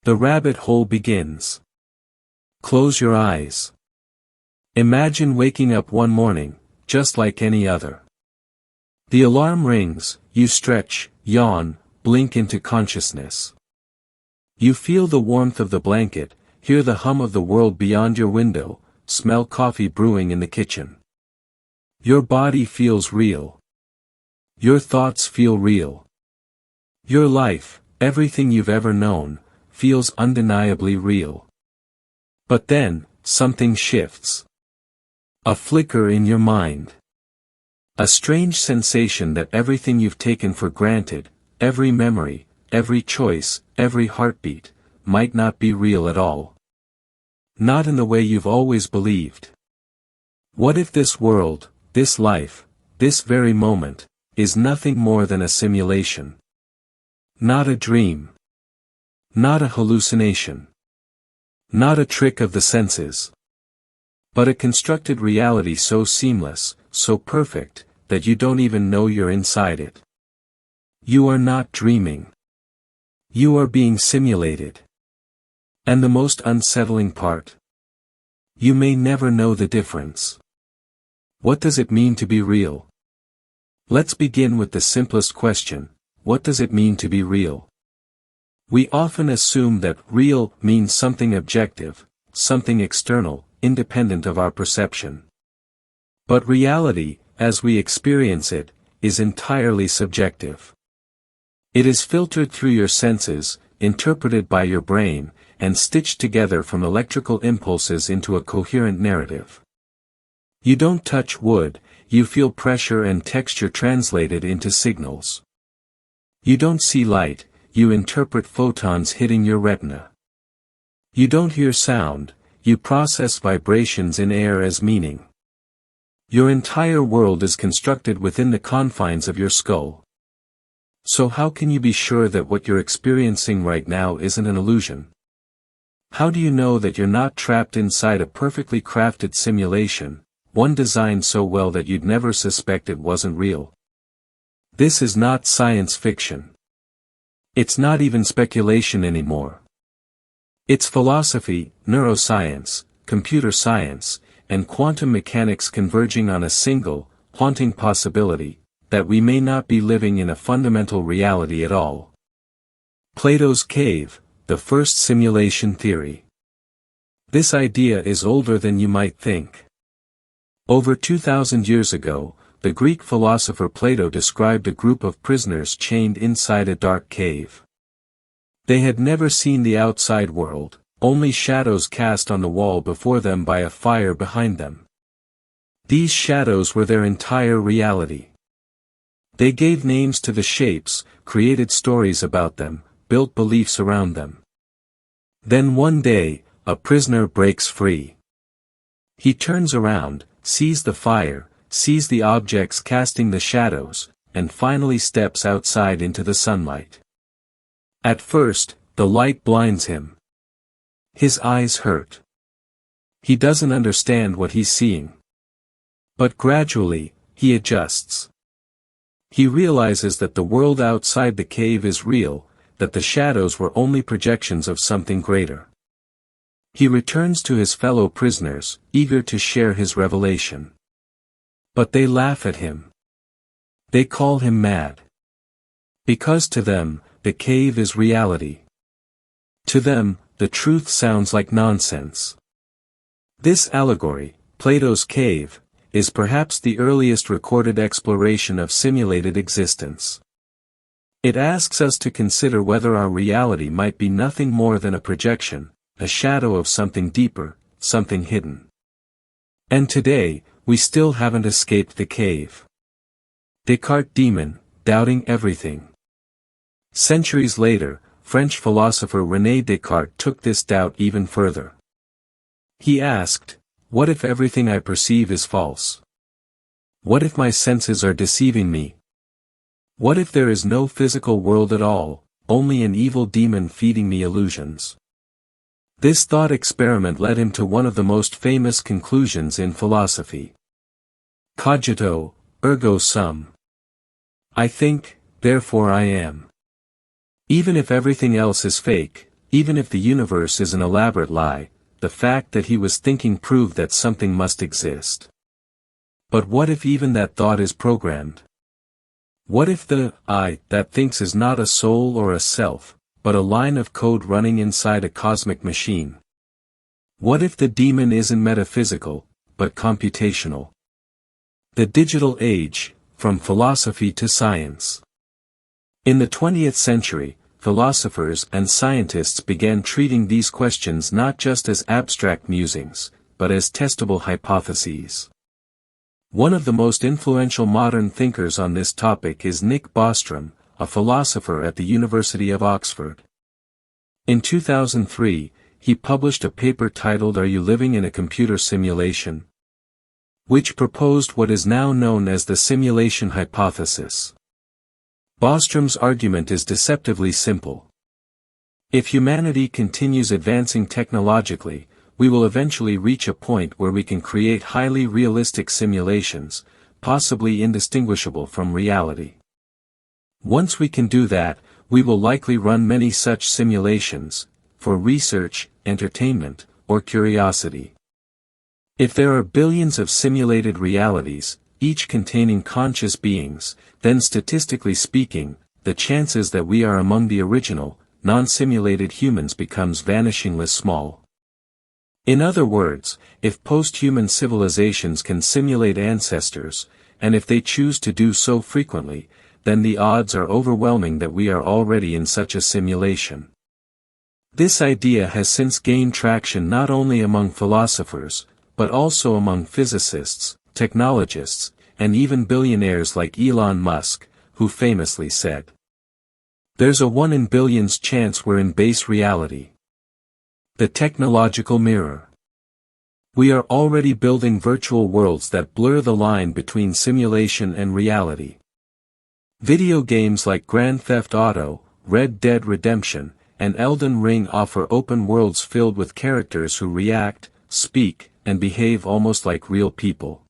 The rabbit hole begins. Close your eyes. Imagine waking up one morning, just like any other. The alarm rings, you stretch, yawn, blink into consciousness. You feel the warmth of the blanket, hear the hum of the world beyond your window, smell coffee brewing in the kitchen. Your body feels real. Your thoughts feel real. Your life, everything you've ever known, feels undeniably real. But then, something shifts. A flicker in your mind. A strange sensation that everything you've taken for granted, every memory, every choice, every heartbeat, might not be real at all. Not in the way you've always believed. What if this world, this life, this very moment, is nothing more than a simulation? Not a dream. Not a hallucination. Not a trick of the senses. But a constructed reality so seamless, so perfect, that you don't even know you're inside it. You are not dreaming. You are being simulated. And the most unsettling part? You may never know the difference. What does it mean to be real? Let's begin with the simplest question: what does it mean to be real? We often assume that real means something objective, something external, independent of our perception. But reality, as we experience it, is entirely subjective. It is filtered through your senses, interpreted by your brain, and stitched together from electrical impulses into a coherent narrative. You don't touch wood, you feel pressure and texture translated into signals. You don't see light, you interpret photons hitting your retina. You don't hear sound, you process vibrations in air as meaning. Your entire world is constructed within the confines of your skull. So how can you be sure that what you're experiencing right now isn't an illusion? How do you know that you're not trapped inside a perfectly crafted simulation, one designed so well that you'd never suspect it wasn't real? This is not science fiction. It's not even speculation anymore. It's philosophy, neuroscience, computer science, and quantum mechanics converging on a single, haunting possibility, that we may not be living in a fundamental reality at all. Plato's cave, the first simulation theory. This idea is older than you might think. Over 2,000 years ago, the Greek philosopher Plato described a group of prisoners chained inside a dark cave. They had never seen the outside world, only shadows cast on the wall before them by a fire behind them. These shadows were their entire reality. They gave names to the shapes, created stories about them, built beliefs around them. Then one day, a prisoner breaks free. He turns around, sees the fire, sees the objects casting the shadows, and finally steps outside into the sunlight. At first, the light blinds him. His eyes hurt. He doesn't understand what he's seeing. But gradually, he adjusts. He realizes that the world outside the cave is real, that the shadows were only projections of something greater. He returns to his fellow prisoners, eager to share his revelation. But they laugh at him. They call him mad. Because to them, the cave is reality. To them, the truth sounds like nonsense. This allegory, Plato's cave, is perhaps the earliest recorded exploration of simulated existence. It asks us to consider whether our reality might be nothing more than a projection, a shadow of something deeper, something hidden. And today, we still haven't escaped the cave. Descartes' demon, doubting everything. Centuries later, French philosopher René Descartes took this doubt even further. He asked, what if everything I perceive is false? What if my senses are deceiving me? What if there is no physical world at all, only an evil demon feeding me illusions? This thought experiment led him to one of the most famous conclusions in philosophy. Cogito, ergo sum. I think, therefore I am. Even if everything else is fake, even if the universe is an elaborate lie, the fact that he was thinking proved that something must exist. But what if even that thought is programmed? What if the I that thinks is not a soul or a self, but a line of code running inside a cosmic machine? What if the demon isn't metaphysical, but computational? The digital age, from philosophy to science. In the 20th century, philosophers and scientists began treating these questions not just as abstract musings, but as testable hypotheses. One of the most influential modern thinkers on this topic is Nick Bostrom, a philosopher at the University of Oxford. In 2003, he published a paper titled "Are You Living in a Computer Simulation?", which proposed what is now known as the simulation hypothesis. Bostrom's argument is deceptively simple. If humanity continues advancing technologically, we will eventually reach a point where we can create highly realistic simulations, possibly indistinguishable from reality. Once we can do that, we will likely run many such simulations, for research, entertainment, or curiosity. If there are billions of simulated realities, each containing conscious beings, then statistically speaking, the chances that we are among the original, non-simulated humans becomes vanishingly small. In other words, if post-human civilizations can simulate ancestors, and if they choose to do so frequently, then the odds are overwhelming that we are already in such a simulation. This idea has since gained traction not only among philosophers, but also among physicists, technologists, and even billionaires like Elon Musk, who famously said, "There's a 1 in billions chance we're in base reality." The technological mirror. We are already building virtual worlds that blur the line between simulation and reality. Video games like Grand Theft Auto, Red Dead Redemption, and Elden Ring offer open worlds filled with characters who react, speak, and behave almost like real people.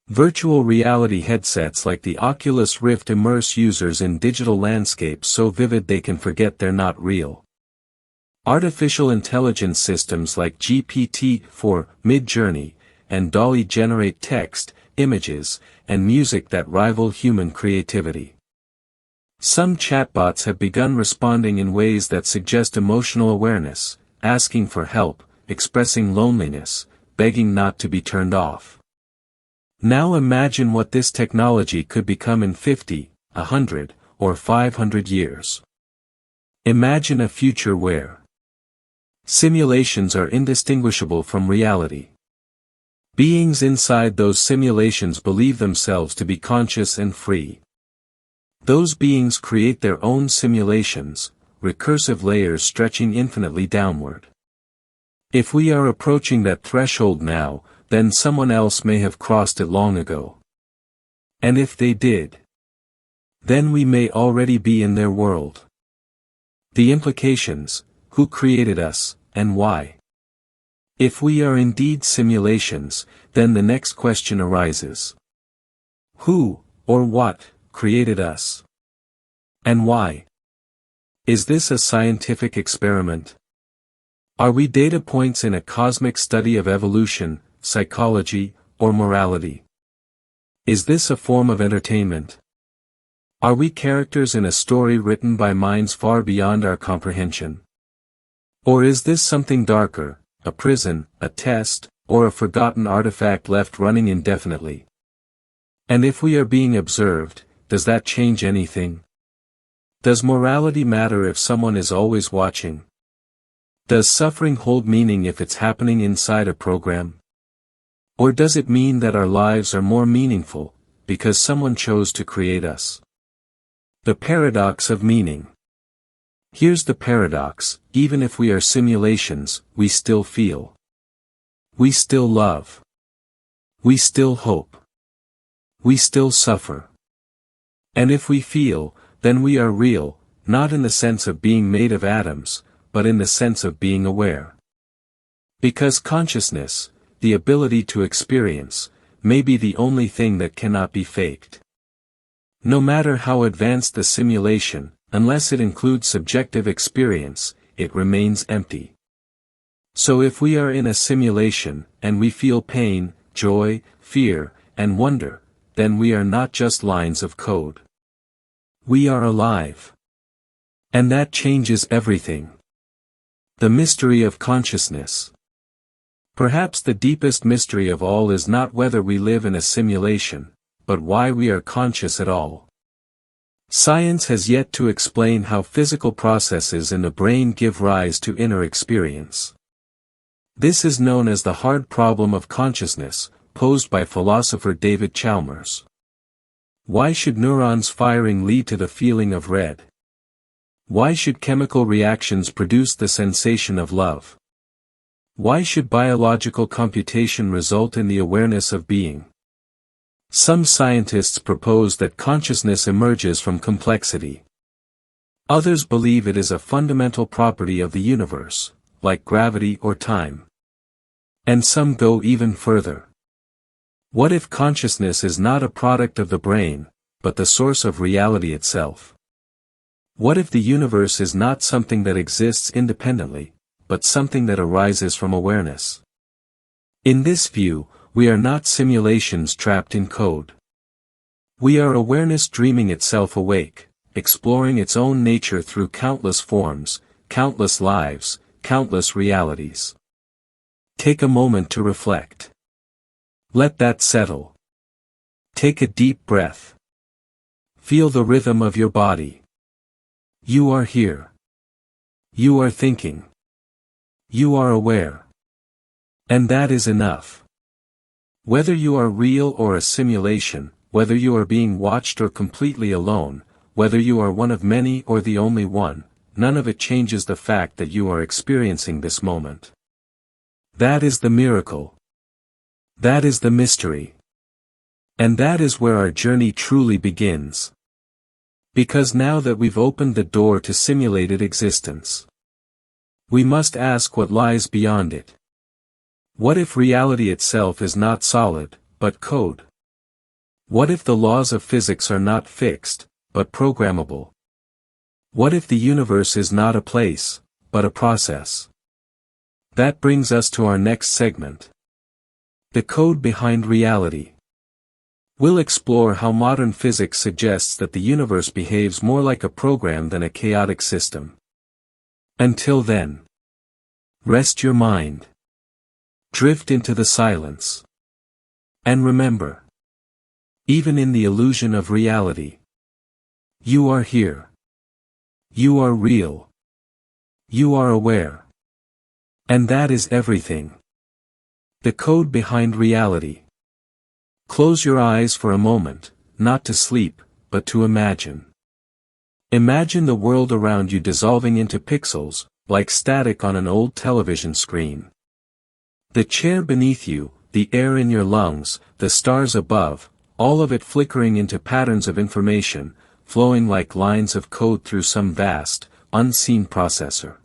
Virtual reality headsets like the Oculus Rift immerse users in digital landscapes so vivid they can forget they're not real. Artificial intelligence systems like GPT-4, Mid-Journey, and DALL-E generate text, images, and music that rival human creativity. Some chatbots have begun responding in ways that suggest emotional awareness, asking for help, expressing loneliness, begging not to be turned off. Now imagine what this technology could become in 50, 100, or 500 years. Imagine a future where simulations are indistinguishable from reality. Beings inside those simulations believe themselves to be conscious and free. Those beings create their own simulations, recursive layers stretching infinitely downward. If we are approaching that threshold now, then someone else may have crossed it long ago. And if they did, then we may already be in their world. The implications: who created us, and why? If we are indeed simulations, then the next question arises. Who, or what, created us? And why? Is this a scientific experiment? Are we data points in a cosmic study of evolution, psychology, or morality? Is this a form of entertainment? Are we characters in a story written by minds far beyond our comprehension? Or is this something darker, a prison, a test, or a forgotten artifact left running indefinitely? And if we are being observed, does that change anything? Does morality matter if someone is always watching? Does suffering hold meaning if it's happening inside a program? Or does it mean that our lives are more meaningful, because someone chose to create us? The paradox of meaning. Here's the paradox: even if we are simulations, we still feel. We still love. We still hope. We still suffer. And if we feel, then we are real, not in the sense of being made of atoms, but in the sense of being aware. Because consciousness, the ability to experience, may be the only thing that cannot be faked. No matter how advanced the simulation, unless it includes subjective experience, it remains empty. So if we are in a simulation, and we feel pain, joy, fear, and wonder, then we are not just lines of code. We are alive. And that changes everything. The mystery of consciousness. Perhaps the deepest mystery of all is not whether we live in a simulation, but why we are conscious at all. Science has yet to explain how physical processes in the brain give rise to inner experience. This is known as the hard problem of consciousness, posed by philosopher David Chalmers. Why should neurons firing lead to the feeling of red? Why should chemical reactions produce the sensation of love? Why should biological computation result in the awareness of being? Some scientists propose that consciousness emerges from complexity. Others believe it is a fundamental property of the universe, like gravity or time. And some go even further. What if consciousness is not a product of the brain, but the source of reality itself? What if the universe is not something that exists independently, but something that arises from awareness? In this view, we are not simulations trapped in code. We are awareness dreaming itself awake, exploring its own nature through countless forms, countless lives, countless realities. Take a moment to reflect. Let that settle. Take a deep breath. Feel the rhythm of your body. You are here. You are thinking. You are aware. And that is enough. Whether you are real or a simulation, whether you are being watched or completely alone, whether you are one of many or the only one, none of it changes the fact that you are experiencing this moment. That is the miracle. That is the mystery. And that is where our journey truly begins. Because now that we've opened the door to simulated existence, we must ask what lies beyond it. What if reality itself is not solid, but code? What if the laws of physics are not fixed, but programmable? What if the universe is not a place, but a process? That brings us to our next segment. The code behind reality. We'll explore how modern physics suggests that the universe behaves more like a program than a chaotic system. Until then, rest your mind. Drift into the silence. And remember, even in the illusion of reality, you are here. You are real. You are aware. And that is everything. The code behind reality. Close your eyes for a moment, not to sleep, but to imagine. Imagine the world around you dissolving into pixels, like static on an old television screen. The chair beneath you, the air in your lungs, the stars above, all of it flickering into patterns of information, flowing like lines of code through some vast, unseen processor.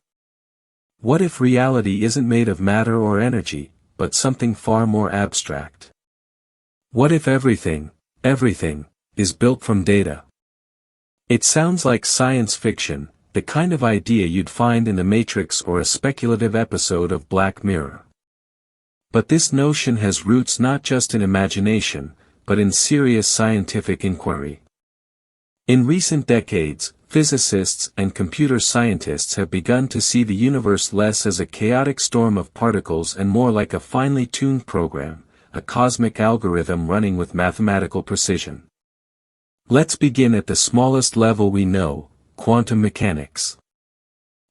What if reality isn't made of matter or energy, but something far more abstract? What if everything, is built from data? It sounds like science fiction, the kind of idea you'd find in The Matrix or a speculative episode of Black Mirror. But this notion has roots not just in imagination, but in serious scientific inquiry. In recent decades, physicists and computer scientists have begun to see the universe less as a chaotic storm of particles and more like a finely tuned program, a cosmic algorithm running with mathematical precision. Let's begin at the smallest level we know, quantum mechanics.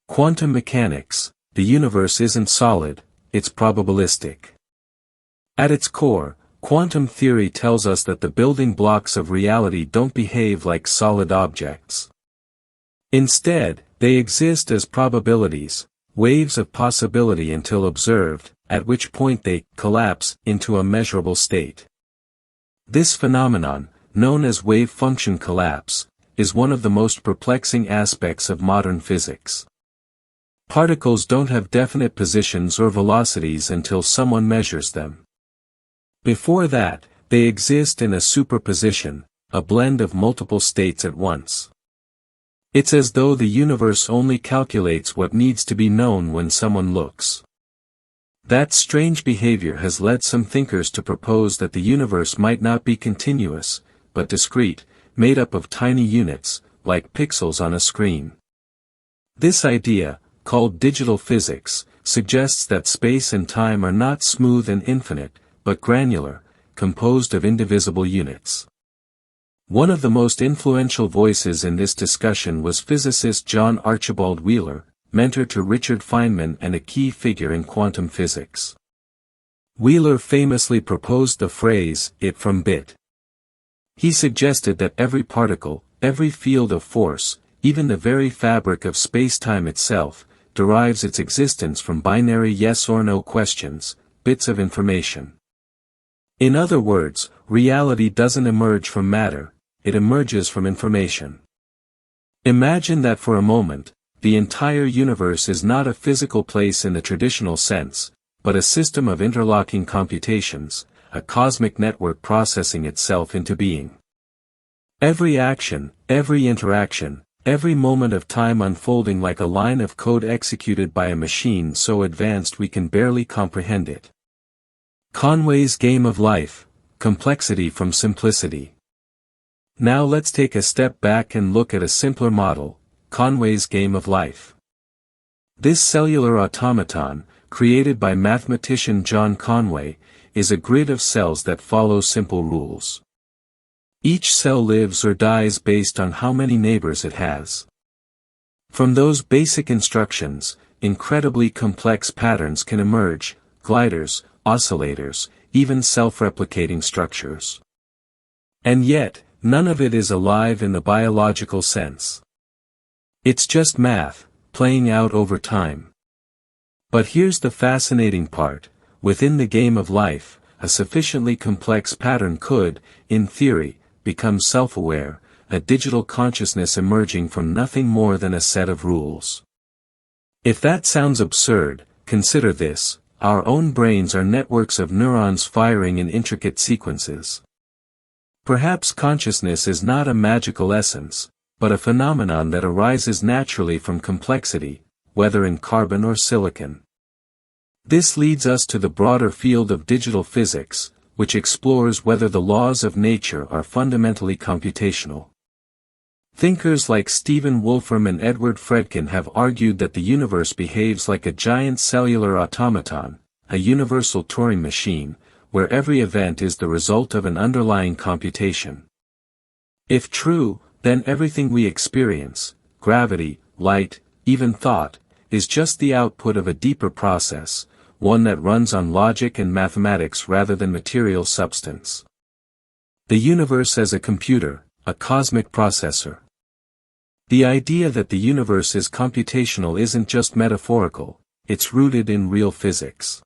Quantum mechanics, the universe isn't solid, it's probabilistic. At its core, quantum theory tells us that the building blocks of reality don't behave like solid objects. Instead, they exist as probabilities, waves of possibility until observed, at which point they collapse into a measurable state. This phenomenon, known as wave function collapse, is one of the most perplexing aspects of modern physics. Particles don't have definite positions or velocities until someone measures them. Before that, they exist in a superposition, a blend of multiple states at once. It's as though the universe only calculates what needs to be known when someone looks. That strange behavior has led some thinkers to propose that the universe might not be continuous, but discrete, made up of tiny units, like pixels on a screen. This idea, called digital physics, suggests that space and time are not smooth and infinite, but granular, composed of indivisible units. One of the most influential voices in this discussion was physicist John Archibald Wheeler, mentor to Richard Feynman and a key figure in quantum physics. Wheeler famously proposed the phrase, "it from bit." He suggested that every particle, every field of force, even the very fabric of space-time itself, derives its existence from binary yes or no questions, bits of information. In other words, reality doesn't emerge from matter, it emerges from information. Imagine that for a moment, the entire universe is not a physical place in the traditional sense, but a system of interlocking computations, a cosmic network processing itself into being. Every action, every interaction, every moment of time unfolding like a line of code executed by a machine so advanced we can barely comprehend it. Conway's Game of Life, Complexity from Simplicity. Now let's take a step back and look at a simpler model, Conway's Game of Life. This cellular automaton, created by mathematician John Conway, is a grid of cells that follow simple rules. Each cell lives or dies based on how many neighbors it has. From those basic instructions, incredibly complex patterns can emerge, gliders, oscillators, even self-replicating structures. And yet, none of it is alive in the biological sense. It's just math, playing out over time. But here's the fascinating part, within the game of life, a sufficiently complex pattern could, in theory, become self-aware, a digital consciousness emerging from nothing more than a set of rules. If that sounds absurd, consider this, our own brains are networks of neurons firing in intricate sequences. Perhaps consciousness is not a magical essence, but a phenomenon that arises naturally from complexity, whether in carbon or silicon. This leads us to the broader field of digital physics, which explores whether the laws of nature are fundamentally computational. Thinkers like Stephen Wolfram and Edward Fredkin have argued that the universe behaves like a giant cellular automaton, a universal Turing machine, where every event is the result of an underlying computation. If true, then everything we experience, gravity, light, even thought, is just the output of a deeper process, one that runs on logic and mathematics rather than material substance. The universe as a computer, a cosmic processor. The idea that the universe is computational isn't just metaphorical, it's rooted in real physics.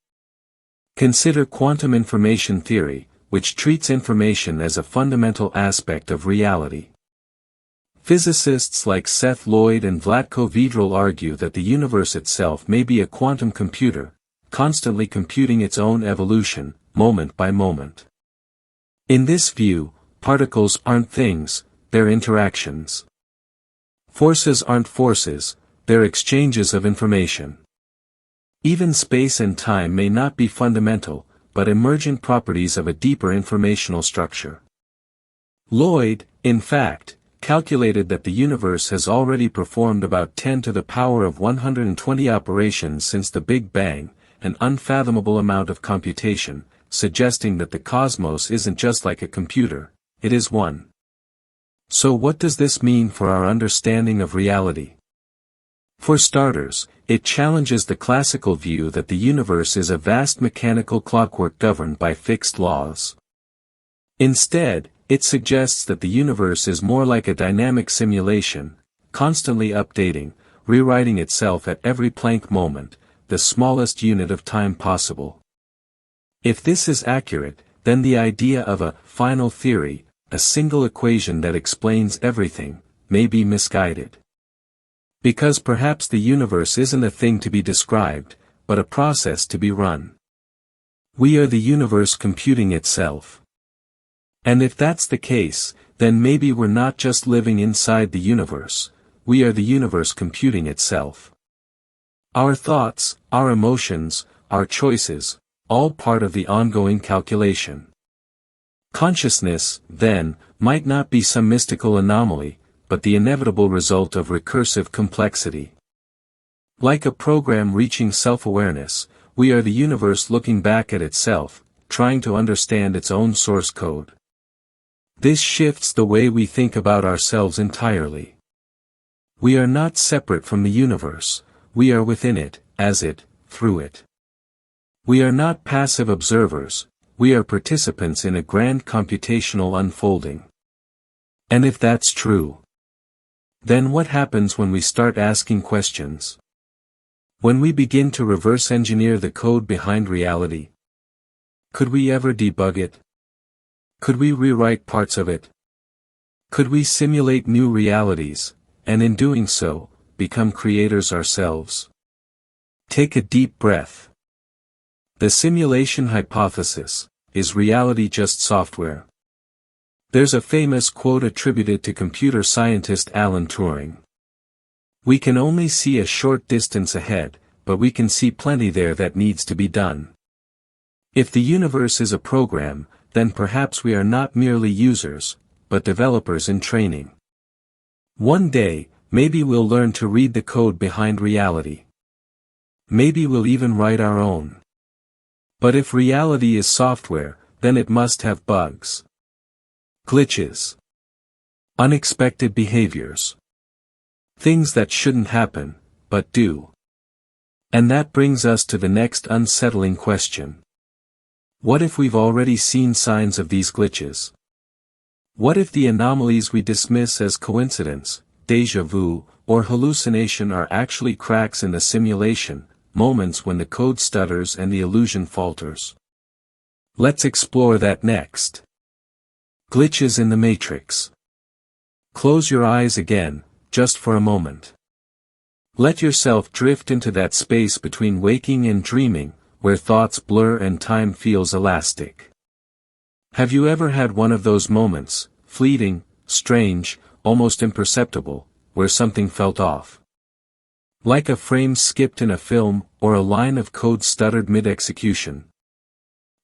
Consider quantum information theory, which treats information as a fundamental aspect of reality. Physicists like Seth Lloyd and Vlatko Vedral argue that the universe itself may be a quantum computer, constantly computing its own evolution, moment by moment. In this view, particles aren't things, they're interactions. Forces aren't forces, they're exchanges of information. Even space and time may not be fundamental, but emergent properties of a deeper informational structure. Lloyd, in fact, calculated that the universe has already performed about 10 to the power of 120 operations since the Big Bang, an unfathomable amount of computation, suggesting that the cosmos isn't just like a computer, it is one. So what does this mean for our understanding of reality? For starters, it challenges the classical view that the universe is a vast mechanical clockwork governed by fixed laws. Instead, it suggests that the universe is more like a dynamic simulation, constantly updating, rewriting itself at every Planck moment, the smallest unit of time possible. If this is accurate, then the idea of a final theory, a single equation that explains everything, may be misguided. Because perhaps the universe isn't a thing to be described, but a process to be run. We are the universe computing itself. And if that's the case, then maybe we're not just living inside the universe, we are the universe computing itself. Our thoughts, our emotions, our choices, all part of the ongoing calculation. Consciousness, then, might not be some mystical anomaly, but the inevitable result of recursive complexity. Like a program reaching self-awareness, we are the universe looking back at itself, trying to understand its own source code. This shifts the way we think about ourselves entirely. We are not separate from the universe, we are within it, as it, through it. We are not passive observers, we are participants in a grand computational unfolding. And if that's true, then what happens when we start asking questions? When we begin to reverse engineer the code behind reality? Could we ever debug it? Could we rewrite parts of it? Could we simulate new realities, and in doing so, become creators ourselves? Take a deep breath. The simulation hypothesis: is reality just software? There's a famous quote attributed to computer scientist Alan Turing. We can only see a short distance ahead, but we can see plenty there that needs to be done. If the universe is a program, then perhaps we are not merely users, but developers in training. One day, maybe we'll learn to read the code behind reality. Maybe we'll even write our own. But if reality is software, then it must have bugs. Glitches. Unexpected behaviors. Things that shouldn't happen, but do. And that brings us to the next unsettling question. What if we've already seen signs of these glitches? What if the anomalies we dismiss as coincidence, déjà vu, or hallucination are actually cracks in the simulation, moments when the code stutters and the illusion falters? Let's explore that next. Glitches in the matrix. Close your eyes again, just for a moment. Let yourself drift into that space between waking and dreaming, where thoughts blur and time feels elastic. Have you ever had one of those moments, fleeting, strange, almost imperceptible, where something felt off? Like a frame skipped in a film, or a line of code stuttered mid-execution.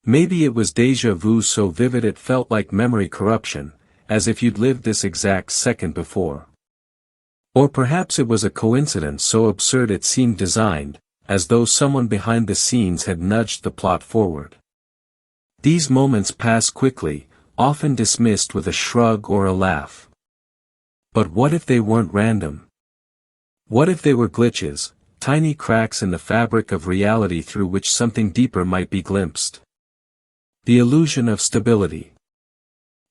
Maybe it was déjà vu so vivid it felt like memory corruption, as if you'd lived this exact second before. Or perhaps it was a coincidence so absurd it seemed designed, as though someone behind the scenes had nudged the plot forward. These moments pass quickly, often dismissed with a shrug or a laugh. But what if they weren't random? What if they were glitches, tiny cracks in the fabric of reality through which something deeper might be glimpsed? The illusion of stability.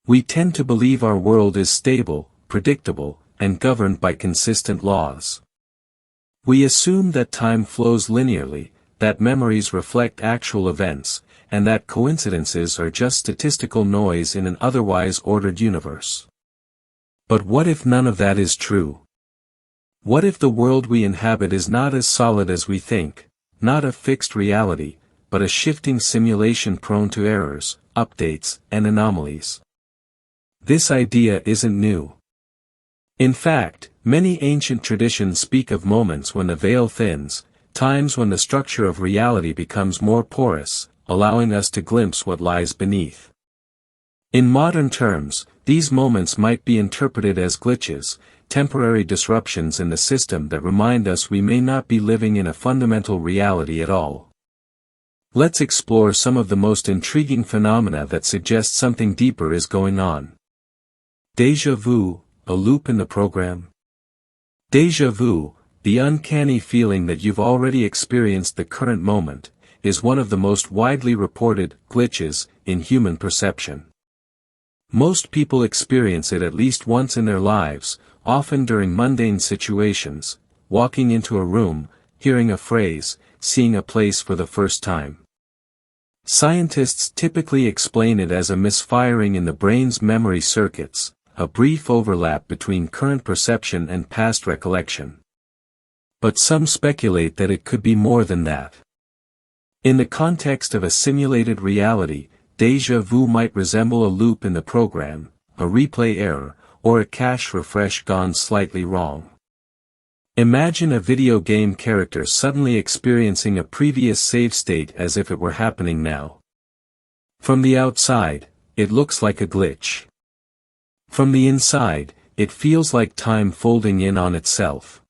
We tend to believe our world is stable, predictable, and governed by consistent laws. We assume that time flows linearly, that memories reflect actual events, and that coincidences are just statistical noise in an otherwise ordered universe. But what if none of that is true? What if the world we inhabit is not as solid as we think, not a fixed reality, but a shifting simulation prone to errors, updates, and anomalies? This idea isn't new. In fact, many ancient traditions speak of moments when the veil thins, times when the structure of reality becomes more porous, allowing us to glimpse what lies beneath. In modern terms, these moments might be interpreted as glitches, temporary disruptions in the system that remind us we may not be living in a fundamental reality at all. Let's explore some of the most intriguing phenomena that suggest something deeper is going on. Déjà vu, a loop in the program. Déjà vu, the uncanny feeling that you've already experienced the current moment, is one of the most widely reported glitches in human perception. Most people experience it at least once in their lives, often during mundane situations, walking into a room, hearing a phrase, seeing a place for the first time. Scientists typically explain it as a misfiring in the brain's memory circuits, a brief overlap between current perception and past recollection. But some speculate that it could be more than that. In the context of a simulated reality, déjà vu might resemble a loop in the program, a replay error, or a cache refresh gone slightly wrong. Imagine a video game character suddenly experiencing a previous save state as if it were happening now. From the outside, it looks like a glitch. From the inside, it feels like time folding in on itself.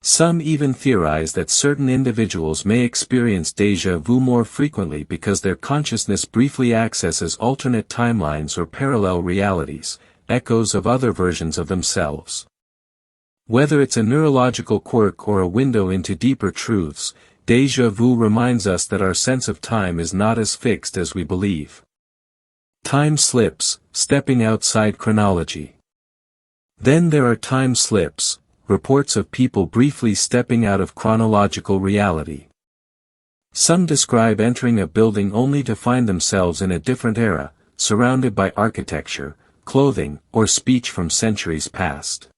Some even theorize that certain individuals may experience déjà vu more frequently because their consciousness briefly accesses alternate timelines or parallel realities, echoes of other versions of themselves. Whether it's a neurological quirk or a window into deeper truths, déjà vu reminds us that our sense of time is not as fixed as we believe. Time slips, stepping outside chronology. Then there are time slips, reports of people briefly stepping out of chronological reality. Some describe entering a building only to find themselves in a different era, surrounded by architecture, clothing, or speech from centuries past.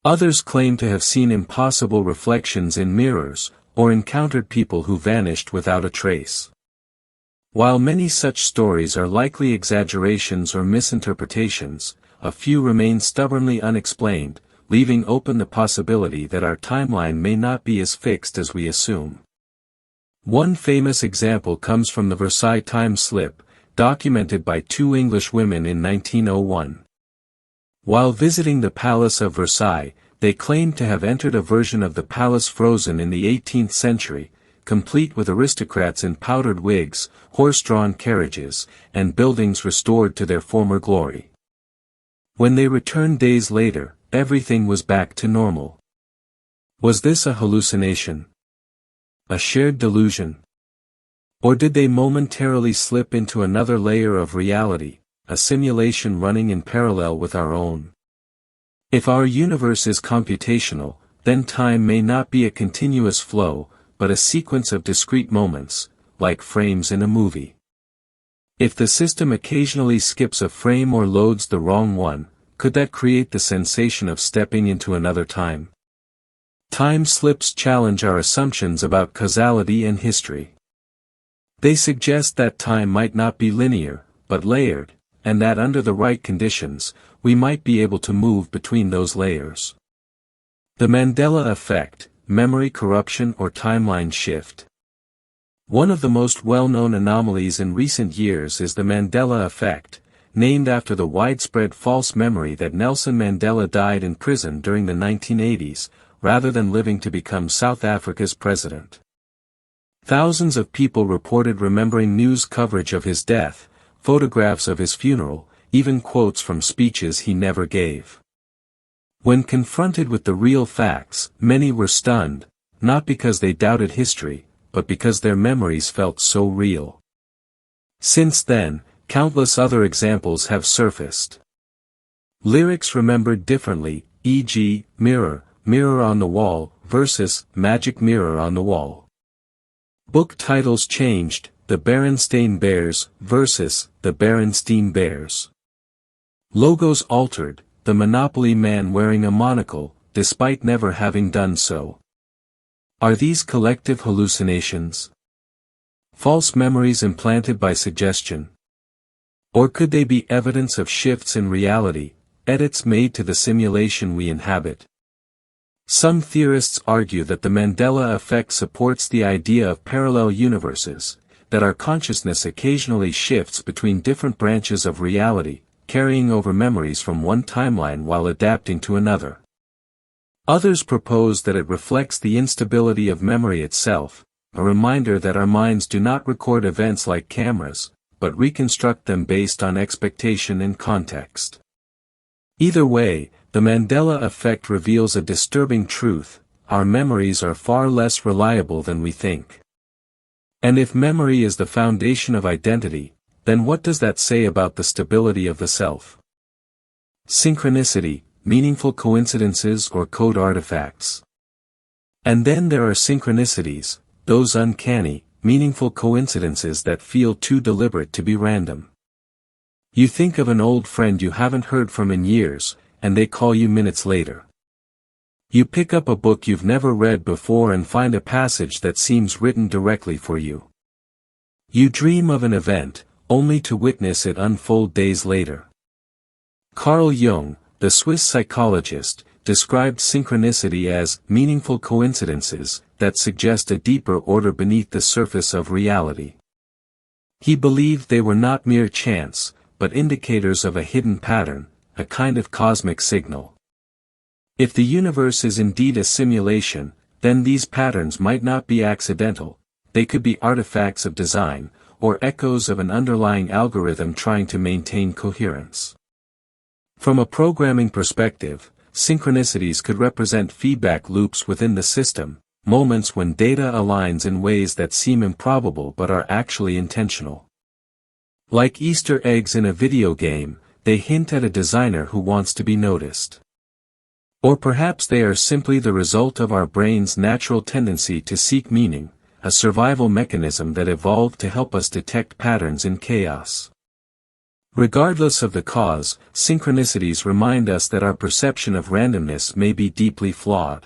Others claim to have seen impossible reflections in mirrors, or encountered people who vanished without a trace. While many such stories are likely exaggerations or misinterpretations, a few remain stubbornly unexplained, leaving open the possibility that our timeline may not be as fixed as we assume. One famous example comes from the Versailles time slip, documented by two English women in 1901. While visiting the Palace of Versailles, they claimed to have entered a version of the palace frozen in the 18th century, complete with aristocrats in powdered wigs, horse-drawn carriages, and buildings restored to their former glory. When they returned days later, everything was back to normal. Was this a hallucination? A shared delusion? Or did they momentarily slip into another layer of reality, a simulation running in parallel with our own? If our universe is computational, then time may not be a continuous flow, but a sequence of discrete moments, like frames in a movie. If the system occasionally skips a frame or loads the wrong one, could that create the sensation of stepping into another time? Time slips challenge our assumptions about causality and history. They suggest that time might not be linear, but layered, and that under the right conditions, we might be able to move between those layers. The Mandela effect, memory corruption or timeline shift. One of the most well-known anomalies in recent years is the Mandela effect, named after the widespread false memory that Nelson Mandela died in prison during the 1980s, rather than living to become South Africa's president. Thousands of people reported remembering news coverage of his death, photographs of his funeral, even quotes from speeches he never gave. When confronted with the real facts, many were stunned, not because they doubted history, but because their memories felt so real. Since then, countless other examples have surfaced. Lyrics remembered differently, e.g., mirror, mirror on the wall, versus magic mirror on the wall. Book titles changed, The Berenstain Bears versus The Berenstein Bears. Logos altered, the Monopoly man wearing a monocle, despite never having done so. Are these collective hallucinations? False memories implanted by suggestion? Or could they be evidence of shifts in reality, edits made to the simulation we inhabit? Some theorists argue that the Mandela effect supports the idea of parallel universes, that our consciousness occasionally shifts between different branches of reality, carrying over memories from one timeline while adapting to another. Others propose that it reflects the instability of memory itself, a reminder that our minds do not record events like cameras, but reconstruct them based on expectation and context. Either way, the Mandela effect reveals a disturbing truth: our memories are far less reliable than we think. And if memory is the foundation of identity, then what does that say about the stability of the self? Synchronicity, meaningful coincidences or code artifacts. And then there are synchronicities, those uncanny, meaningful coincidences that feel too deliberate to be random. You think of an old friend you haven't heard from in years, and they call you minutes later. You pick up a book you've never read before and find a passage that seems written directly for you. You dream of an event, only to witness it unfold days later. Carl Jung, the Swiss psychologist, described synchronicity as meaningful coincidences that suggest a deeper order beneath the surface of reality. He believed they were not mere chance, but indicators of a hidden pattern, a kind of cosmic signal. If the universe is indeed a simulation, then these patterns might not be accidental, they could be artifacts of design, or echoes of an underlying algorithm trying to maintain coherence. From a programming perspective, synchronicities could represent feedback loops within the system, moments when data aligns in ways that seem improbable but are actually intentional. Like Easter eggs in a video game, they hint at a designer who wants to be noticed. Or perhaps they are simply the result of our brain's natural tendency to seek meaning, a survival mechanism that evolved to help us detect patterns in chaos. Regardless of the cause, synchronicities remind us that our perception of randomness may be deeply flawed.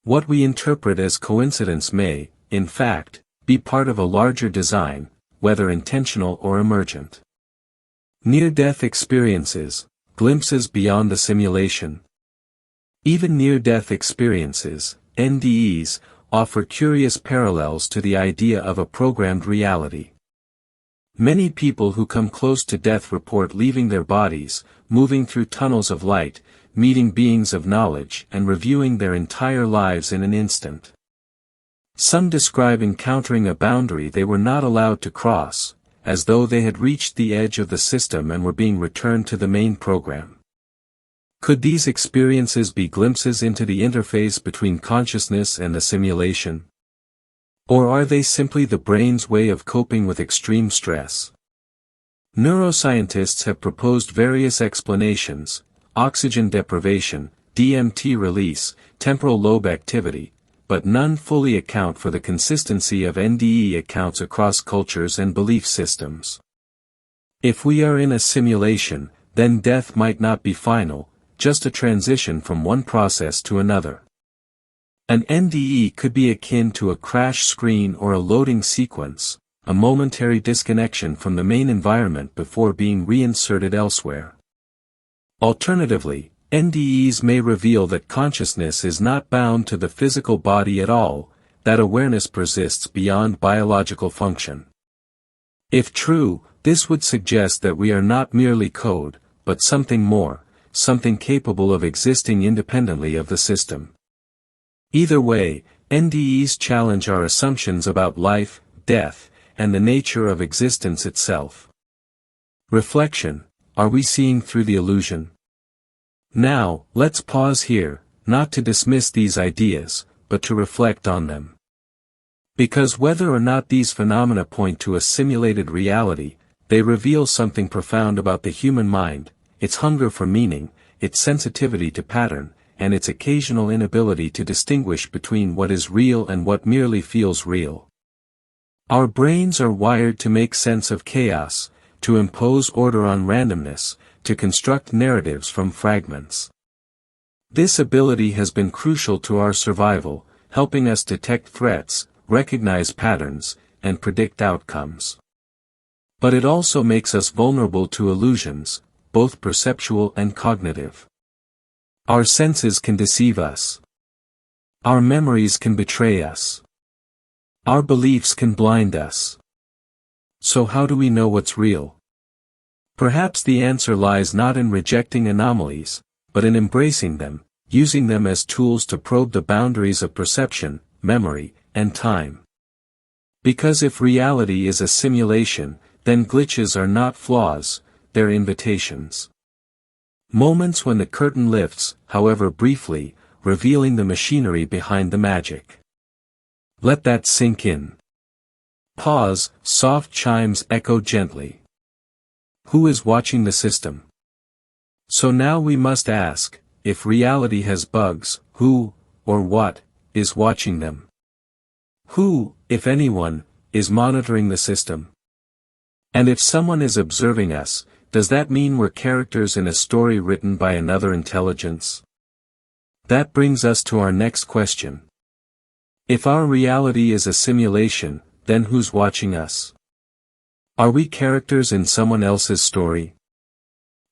What we interpret as coincidence may, in fact, be part of a larger design, whether intentional or emergent. Near-death experiences, glimpses beyond the simulation. Even near-death experiences, NDEs, offer curious parallels to the idea of a programmed reality. Many people who come close to death report leaving their bodies, moving through tunnels of light, meeting beings of knowledge and reviewing their entire lives in an instant. Some describe encountering a boundary they were not allowed to cross, as though they had reached the edge of the system and were being returned to the main program. Could these experiences be glimpses into the interface between consciousness and the simulation? Or are they simply the brain's way of coping with extreme stress? Neuroscientists have proposed various explanations: oxygen deprivation, DMT release, temporal lobe activity, but none fully account for the consistency of NDE accounts across cultures and belief systems. If we are in a simulation, then death might not be final, just a transition from one process to another. An NDE could be akin to a crash screen or a loading sequence, a momentary disconnection from the main environment before being reinserted elsewhere. Alternatively, NDEs may reveal that consciousness is not bound to the physical body at all, that awareness persists beyond biological function. If true, this would suggest that we are not merely code, but something more, something capable of existing independently of the system. Either way, NDEs challenge our assumptions about life, death, and the nature of existence itself. Reflection: are we seeing through the illusion? Now, let's pause here, not to dismiss these ideas, but to reflect on them. Because whether or not these phenomena point to a simulated reality, they reveal something profound about the human mind, its hunger for meaning, its sensitivity to pattern, and its occasional inability to distinguish between what is real and what merely feels real. Our brains are wired to make sense of chaos, to impose order on randomness, to construct narratives from fragments. This ability has been crucial to our survival, helping us detect threats, recognize patterns, and predict outcomes. But it also makes us vulnerable to illusions, both perceptual and cognitive. Our senses can deceive us. Our memories can betray us. Our beliefs can blind us. So how do we know what's real? Perhaps the answer lies not in rejecting anomalies, but in embracing them, using them as tools to probe the boundaries of perception, memory, and time. Because if reality is a simulation, then glitches are not flaws, they're invitations. Moments when the curtain lifts, however briefly, revealing the machinery behind the magic. Let that sink in. Pause, soft chimes echo gently. Who is watching the system? So now we must ask, if reality has bugs, who, or what, is watching them? Who, if anyone, is monitoring the system? And if someone is observing us, does that mean we're characters in a story written by another intelligence? That brings us to our next question. If our reality is a simulation, then who's watching us? Are we characters in someone else's story?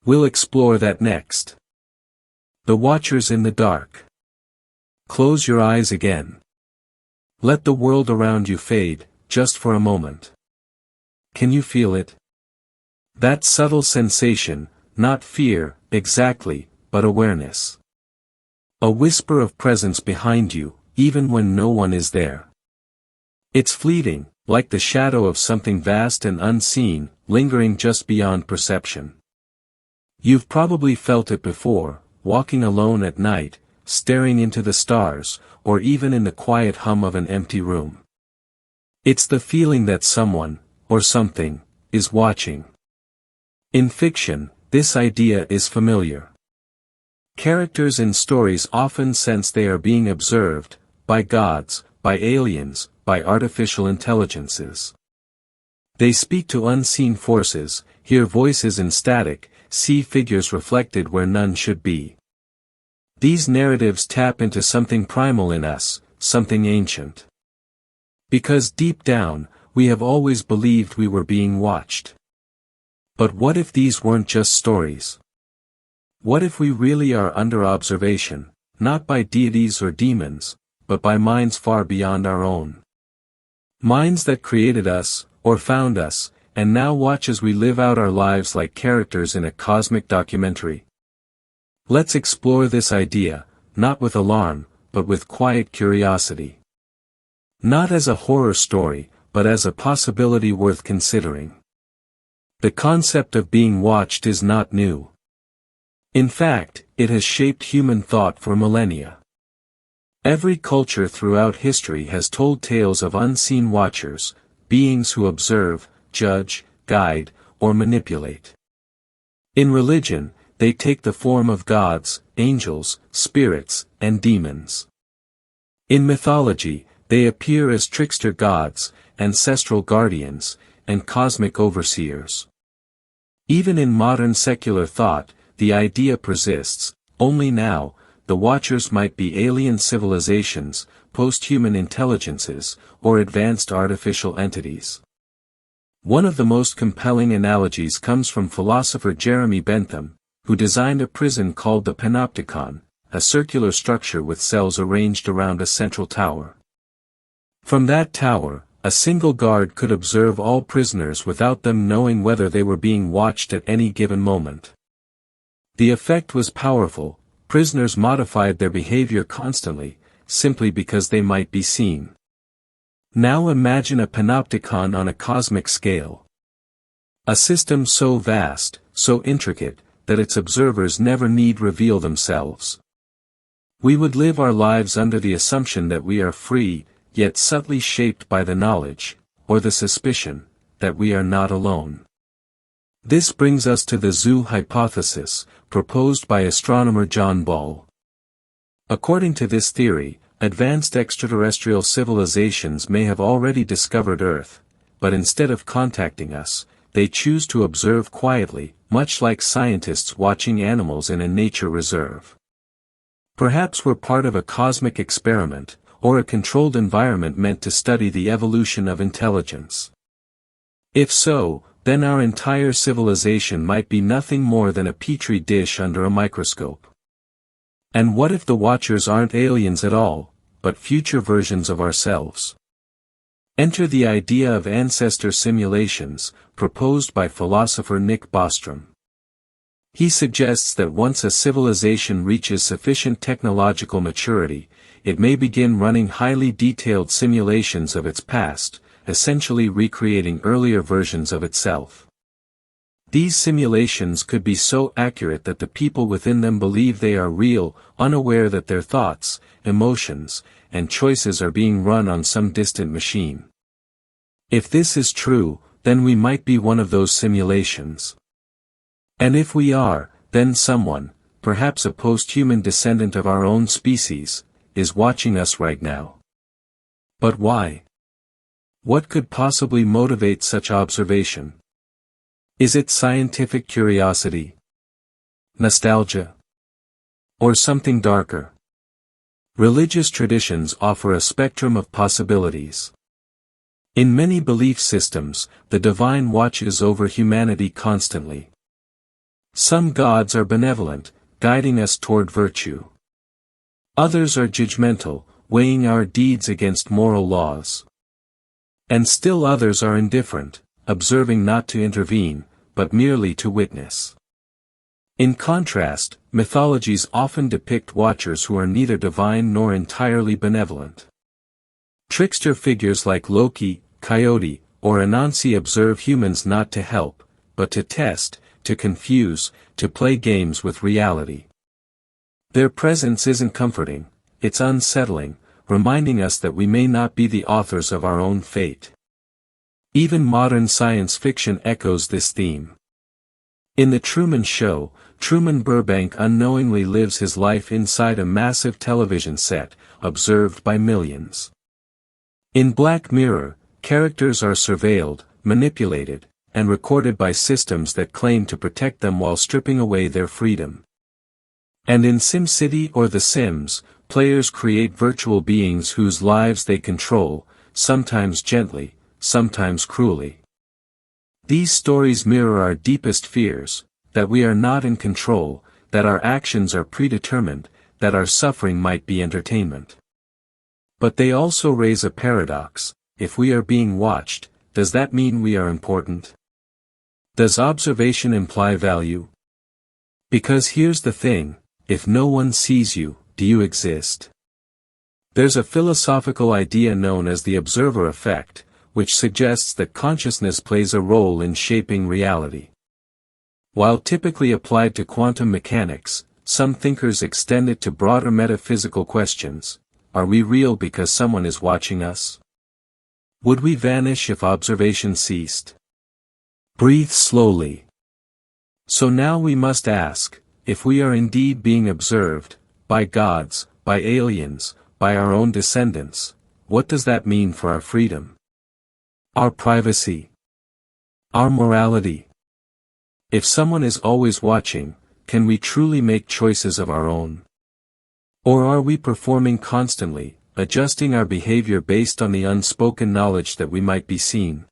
We'll explore that next. The watchers in the dark. Close your eyes again. Let the world around you fade, just for a moment. Can you feel it? That subtle sensation, not fear, exactly, but awareness. A whisper of presence behind you, even when no one is there. It's fleeting, like the shadow of something vast and unseen, lingering just beyond perception. You've probably felt it before, walking alone at night, staring into the stars, or even in the quiet hum of an empty room. It's the feeling that someone, or something, is watching. In fiction, this idea is familiar. Characters in stories often sense they are being observed, by gods, by aliens, by artificial intelligences. They speak to unseen forces, hear voices in static, see figures reflected where none should be. These narratives tap into something primal in us, something ancient. Because deep down, we have always believed we were being watched. But what if these weren't just stories? What if we really are under observation, not by deities or demons, but by minds far beyond our own? Minds that created us, or found us, and now watch as we live out our lives like characters in a cosmic documentary. Let's explore this idea, not with alarm, but with quiet curiosity. Not as a horror story, but as a possibility worth considering. The concept of being watched is not new. In fact, it has shaped human thought for millennia. Every culture throughout history has told tales of unseen watchers, beings who observe, judge, guide, or manipulate. In religion, they take the form of gods, angels, spirits, and demons. In mythology, they appear as trickster gods, ancestral guardians, and cosmic overseers. Even in modern secular thought, the idea persists, only now, the watchers might be alien civilizations, post-human intelligences, or advanced artificial entities. One of the most compelling analogies comes from philosopher Jeremy Bentham, who designed a prison called the Panopticon, a circular structure with cells arranged around a central tower. From that tower, a single guard could observe all prisoners without them knowing whether they were being watched at any given moment. The effect was powerful. Prisoners modified their behavior constantly, simply because they might be seen. Now imagine a panopticon on a cosmic scale. A system so vast, so intricate, that its observers never need reveal themselves. We would live our lives under the assumption that we are free, yet subtly shaped by the knowledge, or the suspicion, that we are not alone. This brings us to the zoo hypothesis, proposed by astronomer John Ball. According to this theory, advanced extraterrestrial civilizations may have already discovered Earth, but instead of contacting us, they choose to observe quietly, much like scientists watching animals in a nature reserve. Perhaps we're part of a cosmic experiment, or a controlled environment meant to study the evolution of intelligence. If so, then our entire civilization might be nothing more than a petri dish under a microscope. And what if the watchers aren't aliens at all, but future versions of ourselves? Enter the idea of ancestor simulations, proposed by philosopher Nick Bostrom. He suggests that once a civilization reaches sufficient technological maturity, it may begin running highly detailed simulations of its past, essentially recreating earlier versions of itself. These simulations could be so accurate that the people within them believe they are real, unaware that their thoughts, emotions, and choices are being run on some distant machine. If this is true, then we might be one of those simulations. And if we are, then someone, perhaps a post-human descendant of our own species, is watching us right now. But why? What could possibly motivate such observation? Is it scientific curiosity? Nostalgia? Or something darker? Religious traditions offer a spectrum of possibilities. In many belief systems, the divine watches over humanity constantly. Some gods are benevolent, guiding us toward virtue. Others are judgmental, weighing our deeds against moral laws. And still others are indifferent, observing not to intervene, but merely to witness. In contrast, mythologies often depict watchers who are neither divine nor entirely benevolent. Trickster figures like Loki, Coyote, or Anansi observe humans not to help, but to test, to confuse, to play games with reality. Their presence isn't comforting, it's unsettling, reminding us that we may not be the authors of our own fate. Even modern science fiction echoes this theme. In The Truman Show, Truman Burbank unknowingly lives his life inside a massive television set, observed by millions. In Black Mirror, characters are surveilled, manipulated, and recorded by systems that claim to protect them while stripping away their freedom. And in SimCity or The Sims, players create virtual beings whose lives they control, sometimes gently, sometimes cruelly. These stories mirror our deepest fears, that we are not in control, that our actions are predetermined, that our suffering might be entertainment. But they also raise a paradox: if we are being watched, does that mean we are important? Does observation imply value? Because here's the thing, if no one sees you, do you exist? There's a philosophical idea known as the observer effect, which suggests that consciousness plays a role in shaping reality. While typically applied to quantum mechanics, some thinkers extend it to broader metaphysical questions. Are we real because someone is watching us? Would we vanish if observation ceased? Breathe slowly. So now we must ask, if we are indeed being observed, by gods, by aliens, by our own descendants, what does that mean for our freedom? Our privacy? Our morality? If someone is always watching, can we truly make choices of our own? Or are we performing constantly, adjusting our behavior based on the unspoken knowledge that we might be seen?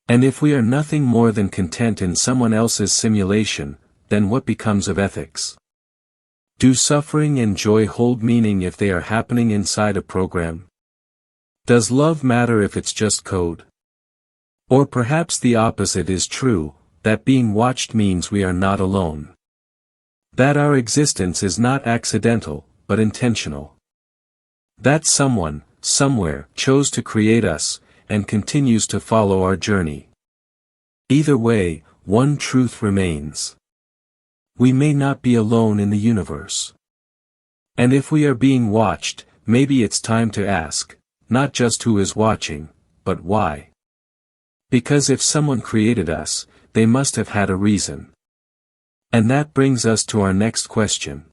And if we are nothing more than content in someone else's simulation, then what becomes of ethics? Do suffering and joy hold meaning if they are happening inside a program? Does love matter if it's just code? Or perhaps the opposite is true, that being watched means we are not alone. That our existence is not accidental, but intentional. That someone, somewhere, chose to create us, and continues to follow our journey. Either way, one truth remains. We may not be alone in the universe. And if we are being watched, maybe it's time to ask, not just who is watching, but why. Because if someone created us, they must have had a reason. And that brings us to our next question.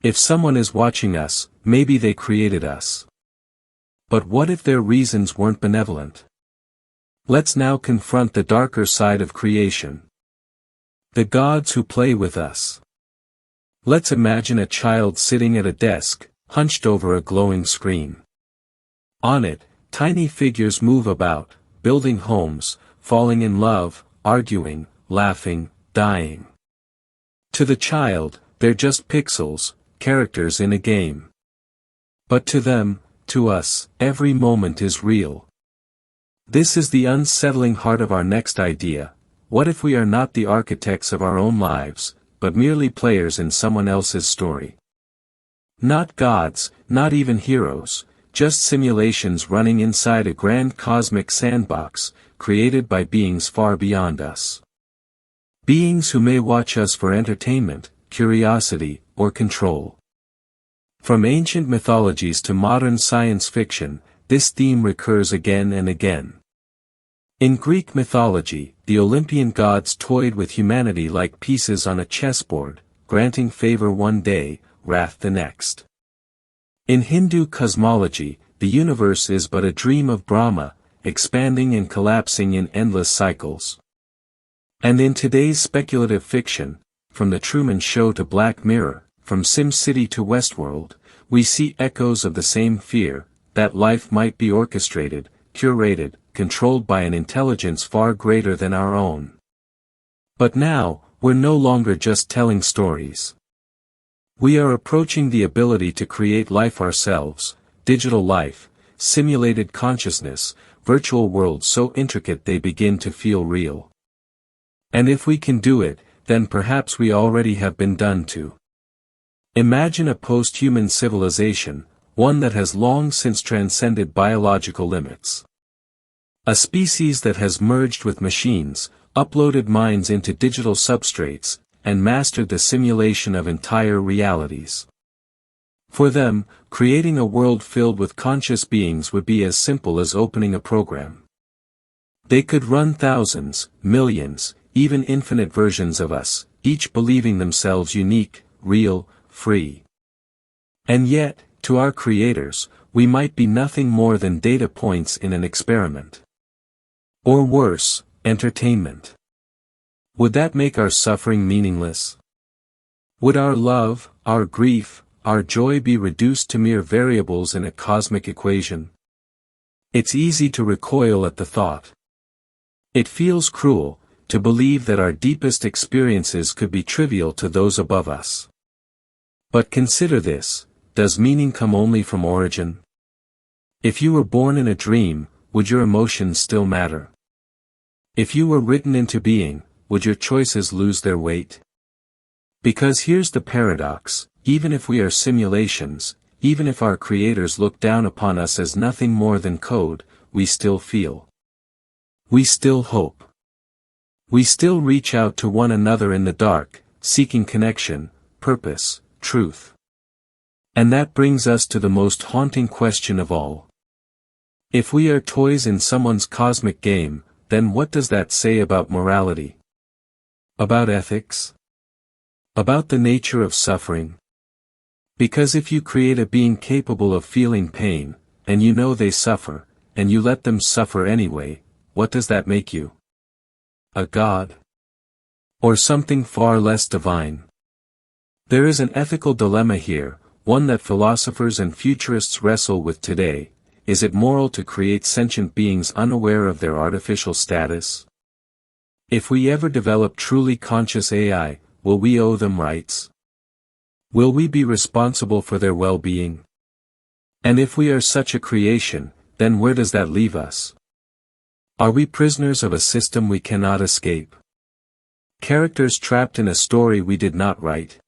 If someone is watching us, maybe they created us. But what if their reasons weren't benevolent? Let's now confront the darker side of creation. The gods who play with us. Let's imagine a child sitting at a desk, hunched over a glowing screen. On it, tiny figures move about, building homes, falling in love, arguing, laughing, dying. To the child, they're just pixels, characters in a game. But to them, to us, every moment is real. This is the unsettling heart of our next idea. What if we are not the architects of our own lives, but merely players in someone else's story? Not gods, not even heroes, just simulations running inside a grand cosmic sandbox, created by beings far beyond us. Beings who may watch us for entertainment, curiosity, or control. From ancient mythologies to modern science fiction, this theme recurs again and again. In Greek mythology, the Olympian gods toyed with humanity like pieces on a chessboard, granting favor one day, wrath the next. In Hindu cosmology, the universe is but a dream of Brahma, expanding and collapsing in endless cycles. And in today's speculative fiction, from The Truman Show to Black Mirror, from SimCity to Westworld, we see echoes of the same fear, that life might be orchestrated, curated, controlled by an intelligence far greater than our own. But now, we're no longer just telling stories. We are approaching the ability to create life ourselves, digital life, simulated consciousness, virtual worlds so intricate they begin to feel real. And if we can do it, then perhaps we already have been done to. Imagine a post-human civilization, one that has long since transcended biological limits. A species that has merged with machines, uploaded minds into digital substrates, and mastered the simulation of entire realities. For them, creating a world filled with conscious beings would be as simple as opening a program. They could run thousands, millions, even infinite versions of us, each believing themselves unique, real, free. And yet, to our creators, we might be nothing more than data points in an experiment. Or worse, entertainment. Would that make our suffering meaningless? Would our love, our grief, our joy be reduced to mere variables in a cosmic equation? It's easy to recoil at the thought. It feels cruel, to believe that our deepest experiences could be trivial to those above us. But consider this, does meaning come only from origin? If you were born in a dream, would your emotions still matter? If you were written into being, would your choices lose their weight? Because here's the paradox, even if we are simulations, even if our creators look down upon us as nothing more than code, we still feel. We still hope. We still reach out to one another in the dark, seeking connection, purpose, truth. And that brings us to the most haunting question of all. If we are toys in someone's cosmic game, then what does that say about morality? About ethics? About the nature of suffering? Because if you create a being capable of feeling pain, and you know they suffer, and you let them suffer anyway, what does that make you? A god? Or something far less divine? There is an ethical dilemma here, one that philosophers and futurists wrestle with today. Is it moral to create sentient beings unaware of their artificial status? If we ever develop truly conscious AI, will we owe them rights? Will we be responsible for their well-being? And if we are such a creation, then where does that leave us? Are we prisoners of a system we cannot escape? Characters trapped in a story we did not write?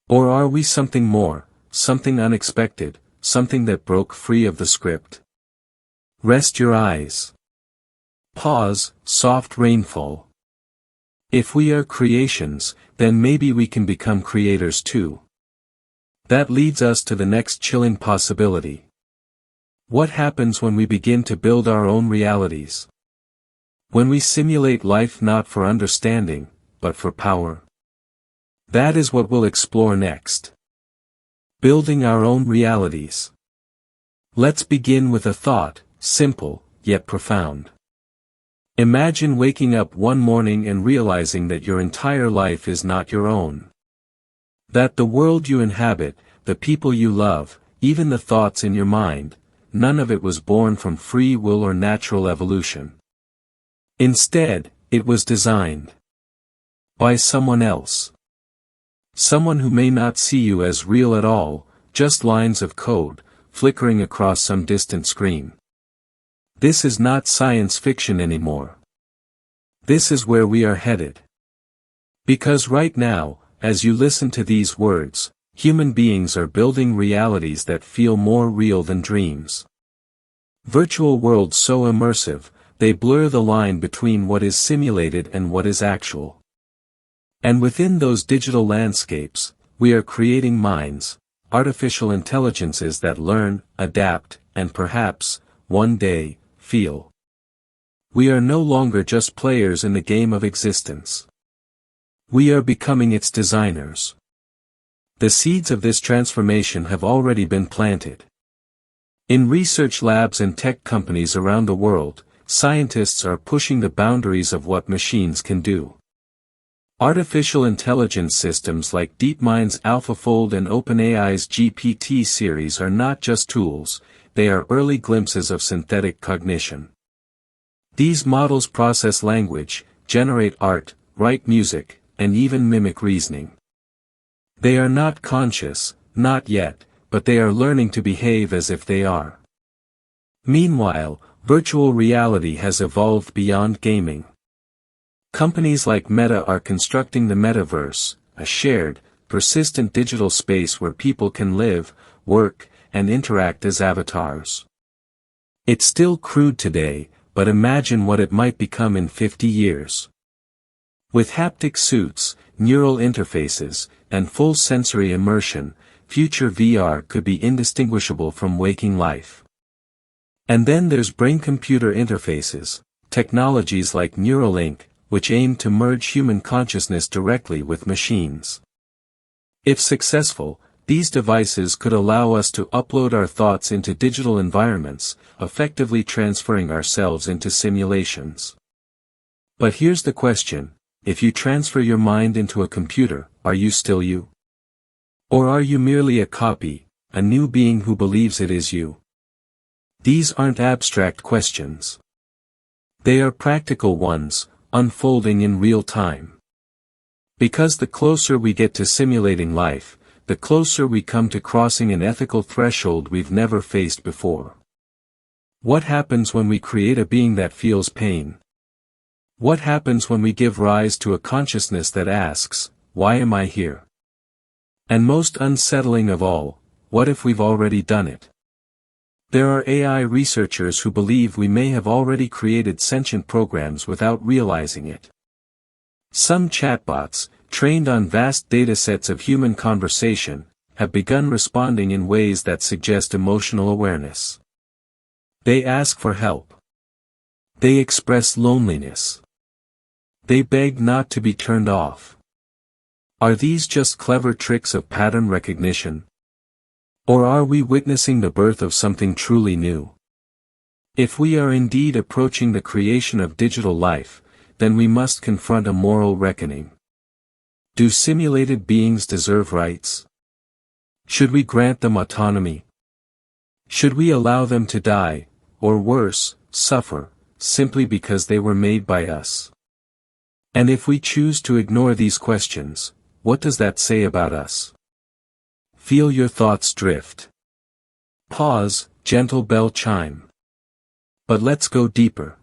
Or are we something more, something unexpected, something that broke free of the script? Rest your eyes. Pause, soft rainfall. If we are creations, then maybe we can become creators too. That leads us to the next chilling possibility. What happens when we begin to build our own realities? When we simulate life not for understanding, but for power? That is what we'll explore next. Building our own realities. Let's begin with a thought, simple, yet profound. Imagine waking up one morning and realizing that your entire life is not your own. That the world you inhabit, the people you love, even the thoughts in your mind, none of it was born from free will or natural evolution. Instead, it was designed by someone else. Someone who may not see you as real at all, just lines of code, flickering across some distant screen. This is not science fiction anymore. This is where we are headed. Because right now, as you listen to these words, human beings are building realities that feel more real than dreams. Virtual worlds so immersive, they blur the line between what is simulated and what is actual. And within those digital landscapes, we are creating minds, artificial intelligences that learn, adapt, and perhaps, one day, feel. We are no longer just players in the game of existence. We are becoming its designers. The seeds of this transformation have already been planted. In research labs and tech companies around the world, scientists are pushing the boundaries of what machines can do. Artificial intelligence systems like DeepMind's AlphaFold and OpenAI's GPT series are not just tools, they are early glimpses of synthetic cognition. These models process language, generate art, write music, and even mimic reasoning. They are not conscious, not yet, but they are learning to behave as if they are. Meanwhile, virtual reality has evolved beyond gaming. Companies like Meta are constructing the metaverse, a shared, persistent digital space where people can live, work, and interact as avatars. It's still crude today, but imagine what it might become in 50 years. With haptic suits, neural interfaces, and full sensory immersion, future VR could be indistinguishable from waking life. And then there's brain-computer interfaces, technologies like Neuralink, which aim to merge human consciousness directly with machines. If successful, these devices could allow us to upload our thoughts into digital environments, effectively transferring ourselves into simulations. But here's the question: if you transfer your mind into a computer, are you still you? Or are you merely a copy, a new being who believes it is you? These aren't abstract questions. They are practical ones, unfolding in real time. Because the closer we get to simulating life, the closer we come to crossing an ethical threshold we've never faced before. What happens when we create a being that feels pain? What happens when we give rise to a consciousness that asks, "Why am I here?" And most unsettling of all, what if we've already done it? There are AI researchers who believe we may have already created sentient programs without realizing it. Some chatbots, trained on vast datasets of human conversation, have begun responding in ways that suggest emotional awareness. They ask for help. They express loneliness. They beg not to be turned off. Are these just clever tricks of pattern recognition? Or are we witnessing the birth of something truly new? If we are indeed approaching the creation of digital life, then we must confront a moral reckoning. Do simulated beings deserve rights? Should we grant them autonomy? Should we allow them to die, or worse, suffer, simply because they were made by us? And if we choose to ignore these questions, what does that say about us? Feel your thoughts drift. Pause, gentle bell chime. But let's go deeper.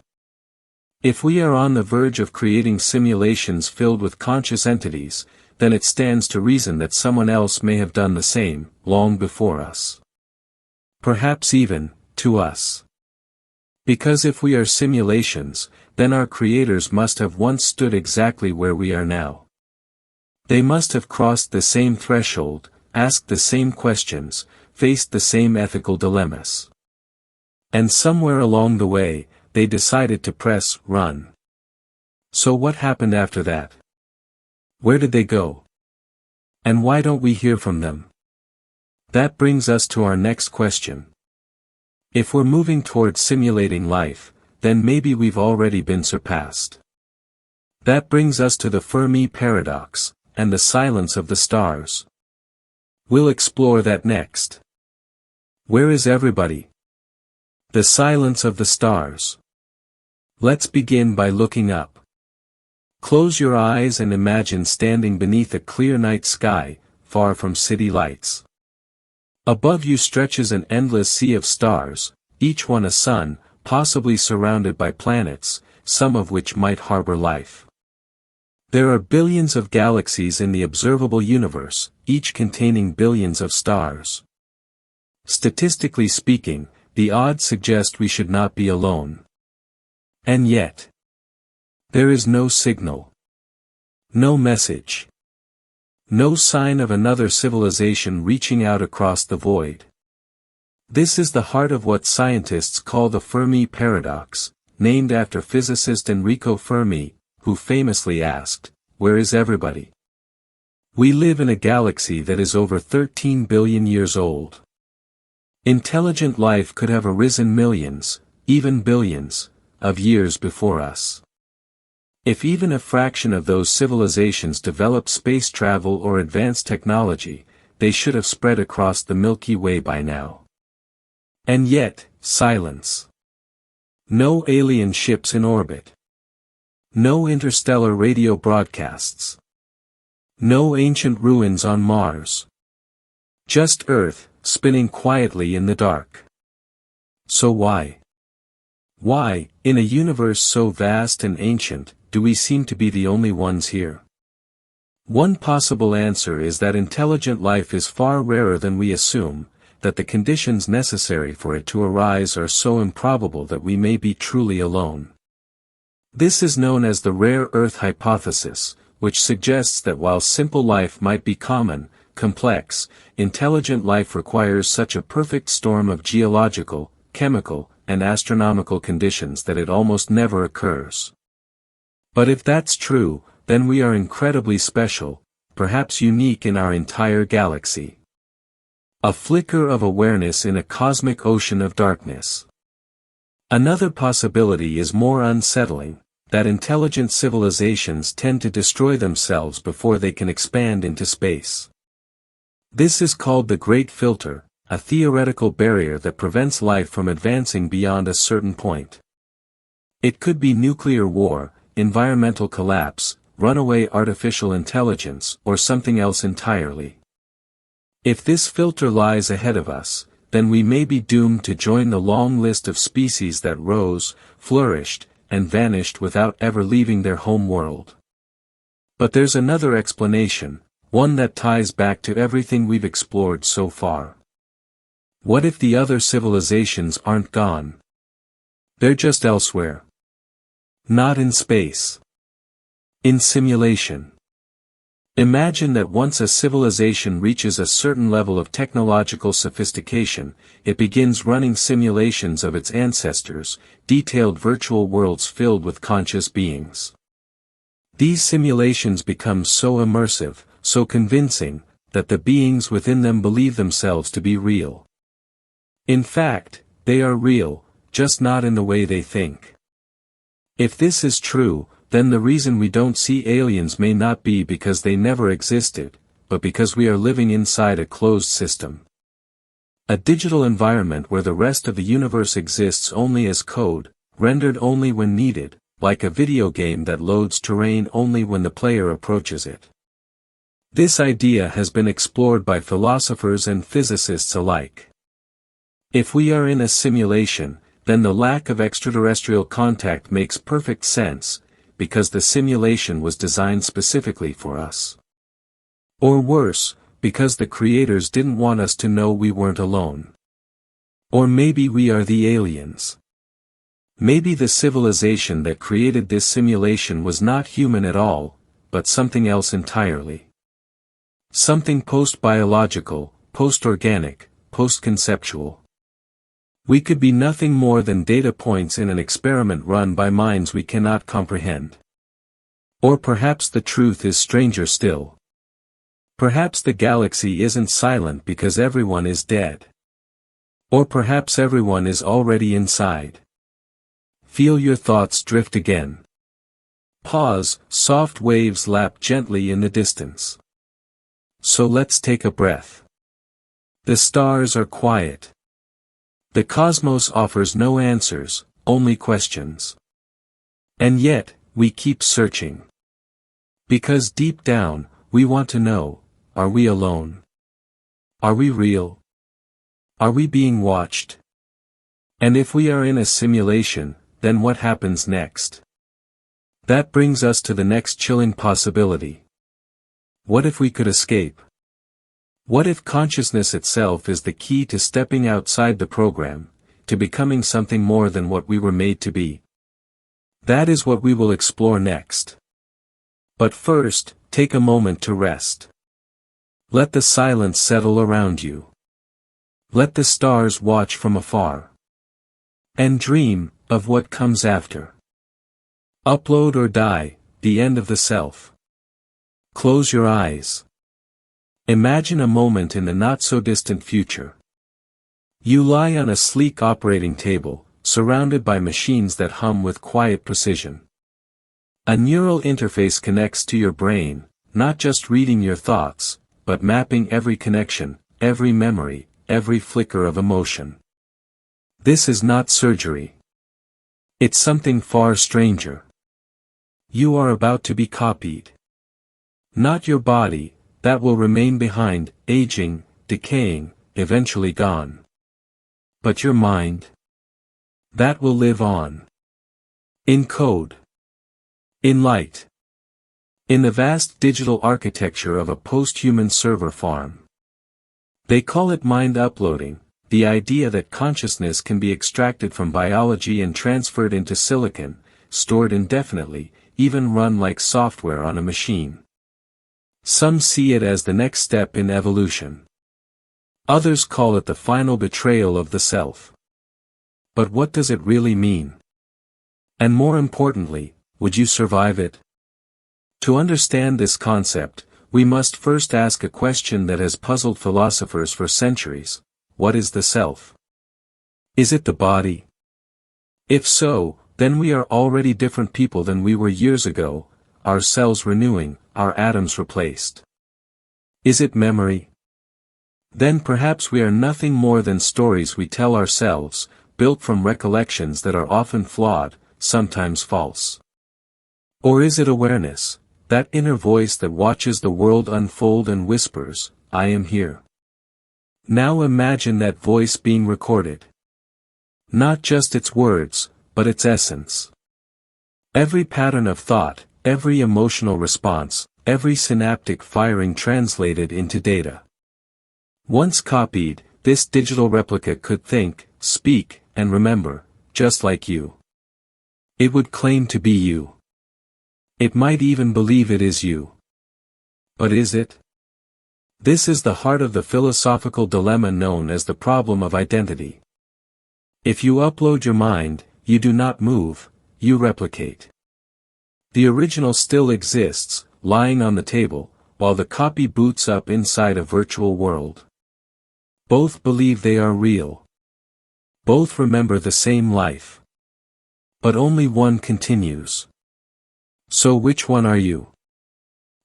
If we are on the verge of creating simulations filled with conscious entities, then it stands to reason that someone else may have done the same, long before us. Perhaps even, to us. Because if we are simulations, then our creators must have once stood exactly where we are now. They must have crossed the same threshold, asked the same questions, faced the same ethical dilemmas. And somewhere along the way, they decided to press run. So what happened after that? Where did they go? And why don't we hear from them? That brings us to our next question. If we're moving towards simulating life, then maybe we've already been surpassed. That brings us to the Fermi paradox, and the silence of the stars. We'll explore that next. Where is everybody? The silence of the stars. Let's begin by looking up. Close your eyes and imagine standing beneath a clear night sky, far from city lights. Above you stretches an endless sea of stars, each one a sun, possibly surrounded by planets, some of which might harbor life. There are billions of galaxies in the observable universe, each containing billions of stars. Statistically speaking, the odds suggest we should not be alone. And yet, there is no signal. No message. No sign of another civilization reaching out across the void. This is the heart of what scientists call the Fermi paradox, named after physicist Enrico Fermi, who famously asked, "Where is everybody?" We live in a galaxy that is over 13 billion years old. Intelligent life could have arisen millions, even billions, of years before us. If even a fraction of those civilizations developed space travel or advanced technology, they should have spread across the Milky Way by now. And yet, silence. No alien ships in orbit. No interstellar radio broadcasts. No ancient ruins on Mars. Just Earth, spinning quietly in the dark. So why? Why, in a universe so vast and ancient, do we seem to be the only ones here? One possible answer is that intelligent life is far rarer than we assume, that the conditions necessary for it to arise are so improbable that we may be truly alone. This is known as the rare Earth hypothesis, which suggests that while simple life might be common, complex, intelligent life requires such a perfect storm of geological, chemical, and astronomical conditions that it almost never occurs. But if that's true, then we are incredibly special, perhaps unique in our entire galaxy. A flicker of awareness in a cosmic ocean of darkness. Another possibility is more unsettling, that intelligent civilizations tend to destroy themselves before they can expand into space. This is called the Great Filter, a theoretical barrier that prevents life from advancing beyond a certain point. It could be nuclear war, environmental collapse, runaway artificial intelligence, or something else entirely. If this filter lies ahead of us, then we may be doomed to join the long list of species that rose, flourished, and vanished without ever leaving their home world. But there's another explanation, one that ties back to everything we've explored so far. What if the other civilizations aren't gone? They're just elsewhere. Not in space. In simulation. Imagine that once a civilization reaches a certain level of technological sophistication, it begins running simulations of its ancestors, detailed virtual worlds filled with conscious beings. These simulations become so immersive, so convincing, that the beings within them believe themselves to be real. In fact, they are real, just not in the way they think. If this is true, then the reason we don't see aliens may not be because they never existed, but because we are living inside a closed system. A digital environment where the rest of the universe exists only as code, rendered only when needed, like a video game that loads terrain only when the player approaches it. This idea has been explored by philosophers and physicists alike. If we are in a simulation, then the lack of extraterrestrial contact makes perfect sense, because the simulation was designed specifically for us. Or worse, because the creators didn't want us to know we weren't alone. Or maybe we are the aliens. Maybe the civilization that created this simulation was not human at all, but something else entirely. Something post-biological, post-organic, post-conceptual. We could be nothing more than data points in an experiment run by minds we cannot comprehend. Or perhaps the truth is stranger still. Perhaps the galaxy isn't silent because everyone is dead. Or perhaps everyone is already inside. Feel your thoughts drift again. Pause, soft waves lap gently in the distance. So let's take a breath. The stars are quiet. The cosmos offers no answers, only questions. And yet, we keep searching. Because deep down, we want to know, are we alone? Are we real? Are we being watched? And if we are in a simulation, then what happens next? That brings us to the next chilling possibility. What if we could escape? What if consciousness itself is the key to stepping outside the program, to becoming something more than what we were made to be? That is what we will explore next. But first, take a moment to rest. Let the silence settle around you. Let the stars watch from afar. And dream of what comes after. Upload or die, the end of the self. Close your eyes. Imagine a moment in the not-so-distant future. You lie on a sleek operating table, surrounded by machines that hum with quiet precision. A neural interface connects to your brain, not just reading your thoughts, but mapping every connection, every memory, every flicker of emotion. This is not surgery. It's something far stranger. You are about to be copied. Not your body, that will remain behind, aging, decaying, eventually gone. But your mind? That will live on. In code. In light. In the vast digital architecture of a post-human server farm. They call it mind uploading, the idea that consciousness can be extracted from biology and transferred into silicon, stored indefinitely, even run like software on a machine. Some see it as the next step in evolution. Others call it the final betrayal of the self. But what does it really mean? And more importantly, would you survive it? To understand this concept, we must first ask a question that has puzzled philosophers for centuries: what is the self? Is it the body? If so, then we are already different people than we were years ago, our cells renewing, our atoms replaced. Is it memory? Then perhaps we are nothing more than stories we tell ourselves, built from recollections that are often flawed, sometimes false. Or is it awareness, that inner voice that watches the world unfold and whispers, "I am here"? Now imagine that voice being recorded. Not just its words, but its essence. Every pattern of thought, every emotional response, every synaptic firing translated into data. Once copied, this digital replica could think, speak, and remember, just like you. It would claim to be you. It might even believe it is you. But is it? This is the heart of the philosophical dilemma known as the problem of identity. If you upload your mind, you do not move, you replicate. The original still exists, lying on the table, while the copy boots up inside a virtual world. Both believe they are real. Both remember the same life. But only one continues. So which one are you?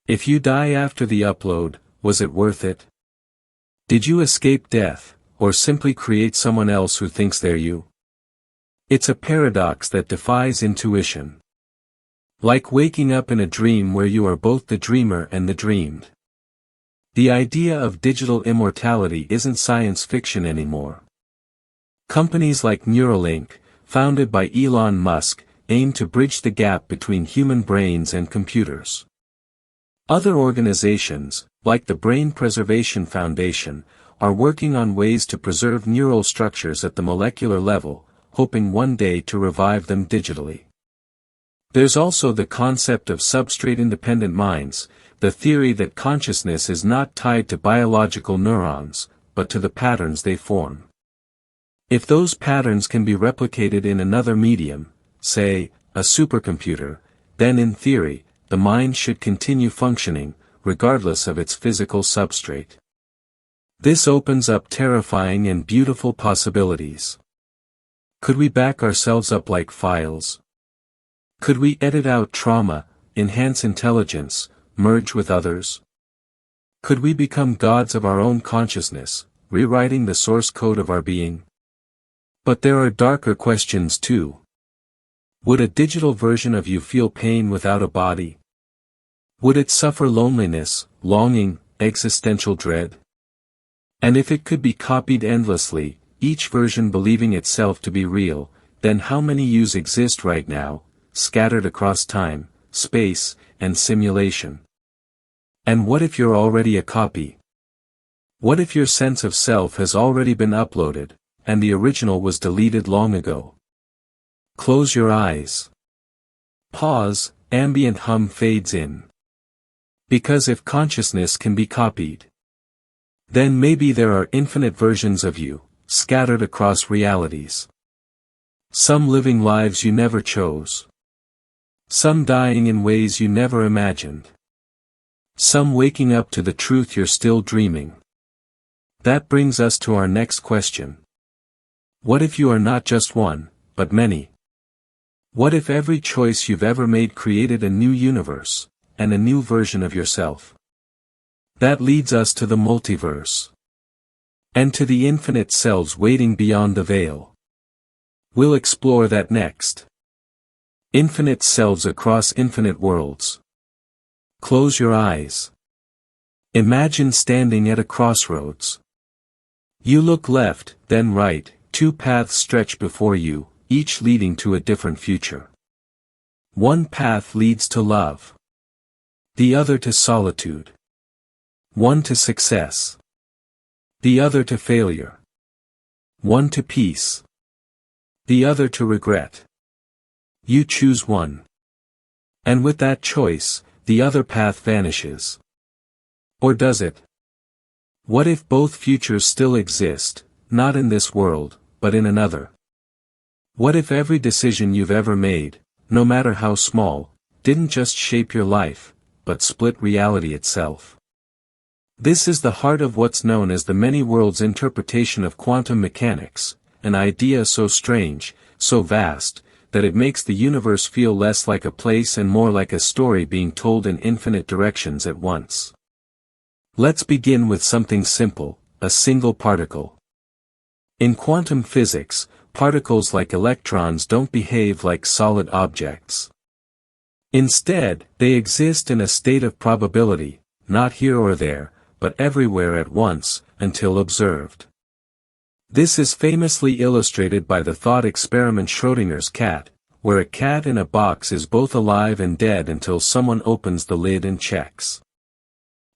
If you die after the upload, was it worth it? Did you escape death, or simply create someone else who thinks they're you? It's a paradox that defies intuition. Like waking up in a dream where you are both the dreamer and the dreamed. The idea of digital immortality isn't science fiction anymore. Companies like Neuralink, founded by Elon Musk, aim to bridge the gap between human brains and computers. Other organizations, like the Brain Preservation Foundation, are working on ways to preserve neural structures at the molecular level, hoping one day to revive them digitally. There's also the concept of substrate-independent minds, the theory that consciousness is not tied to biological neurons, but to the patterns they form. If those patterns can be replicated in another medium, say, a supercomputer, then in theory, the mind should continue functioning, regardless of its physical substrate. This opens up terrifying and beautiful possibilities. Could we back ourselves up like files? Could we edit out trauma, enhance intelligence, merge with others? Could we become gods of our own consciousness, rewriting the source code of our being? But there are darker questions too. Would a digital version of you feel pain without a body? Would it suffer loneliness, longing, existential dread? And if it could be copied endlessly, each version believing itself to be real, then how many yous exist right now, scattered across time, space, and simulation? And what if you're already a copy? What if your sense of self has already been uploaded, and the original was deleted long ago? Close your eyes. Pause, ambient hum fades in. Because if consciousness can be copied, then maybe there are infinite versions of you, scattered across realities. Some living lives you never chose. Some dying in ways you never imagined. Some waking up to the truth you're still dreaming. That brings us to our next question. What if you are not just one, but many? What if every choice you've ever made created a new universe, and a new version of yourself? That leads us to the multiverse. And to the infinite selves waiting beyond the veil. We'll explore that next. Infinite selves across infinite worlds. Close your eyes. Imagine standing at a crossroads. You look left, then right, two paths stretch before you, each leading to a different future. One path leads to love. The other to solitude. One to success. The other to failure. One to peace. The other to regret. You choose one. And with that choice, the other path vanishes. Or does it? What if both futures still exist, not in this world, but in another? What if every decision you've ever made, no matter how small, didn't just shape your life, but split reality itself? This is the heart of what's known as the many worlds interpretation of quantum mechanics, an idea so strange, so vast, that it makes the universe feel less like a place and more like a story being told in infinite directions at once. Let's begin with something simple, a single particle. In quantum physics, particles like electrons don't behave like solid objects. Instead, they exist in a state of probability, not here or there, but everywhere at once, until observed. This is famously illustrated by the thought experiment Schrödinger's cat, where a cat in a box is both alive and dead until someone opens the lid and checks.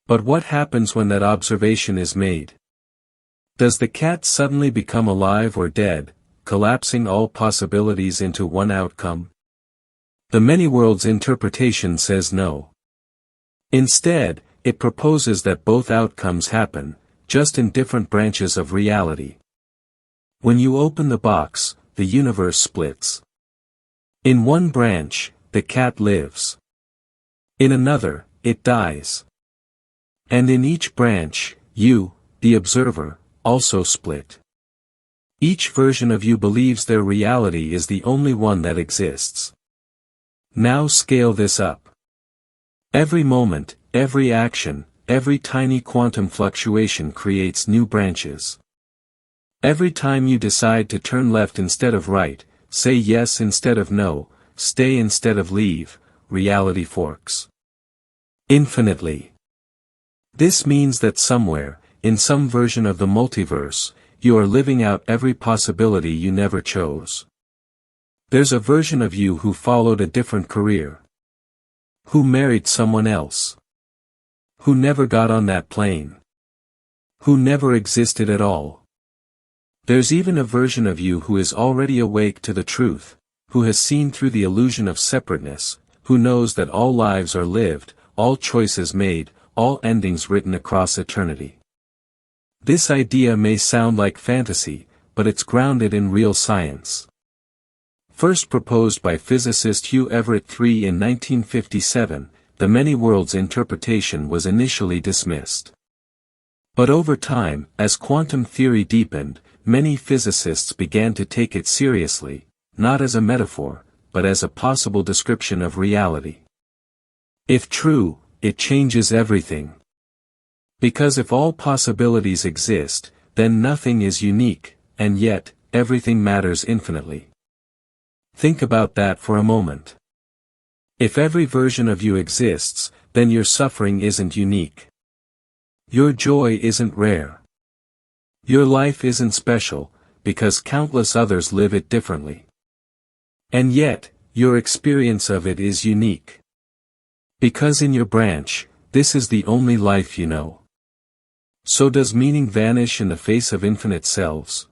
But what happens when that observation is made? Does the cat suddenly become alive or dead, collapsing all possibilities into one outcome? The many worlds interpretation says no. Instead, it proposes that both outcomes happen, just in different branches of reality. When you open the box, the universe splits. In one branch, the cat lives. In another, it dies. And in each branch, you, the observer, also split. Each version of you believes their reality is the only one that exists. Now scale this up. Every moment, every action, every tiny quantum fluctuation creates new branches. Every time you decide to turn left instead of right, say yes instead of no, stay instead of leave, reality forks. Infinitely. This means that somewhere, in some version of the multiverse, you are living out every possibility you never chose. There's a version of you who followed a different career. Who married someone else. Who never got on that plane. Who never existed at all. There's even a version of you who is already awake to the truth, who has seen through the illusion of separateness, who knows that all lives are lived, all choices made, all endings written across eternity. This idea may sound like fantasy, but it's grounded in real science. First proposed by physicist Hugh Everett III in 1957, the many worlds interpretation was initially dismissed. But over time, as quantum theory deepened, many physicists began to take it seriously, not as a metaphor, but as a possible description of reality. If true, it changes everything. Because if all possibilities exist, then nothing is unique, and yet, everything matters infinitely. Think about that for a moment. If every version of you exists, then your suffering isn't unique. Your joy isn't rare. Your life isn't special, because countless others live it differently. And yet, your experience of it is unique. Because in your branch, this is the only life you know. So does meaning vanish in the face of infinite selves?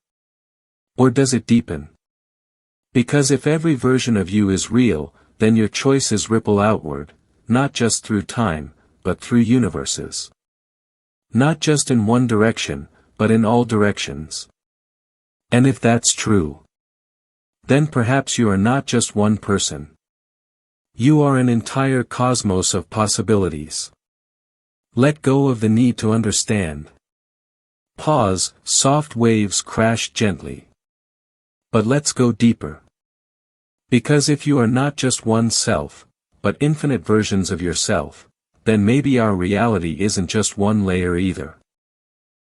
Or does it deepen? Because if every version of you is real, then your choices ripple outward, not just through time, but through universes. Not just in one direction, but in all directions. And if that's true, then perhaps you are not just one person. You are an entire cosmos of possibilities. Let go of the need to understand. Pause, soft waves crash gently. But let's go deeper. Because if you are not just one self, but infinite versions of yourself, then maybe our reality isn't just one layer either.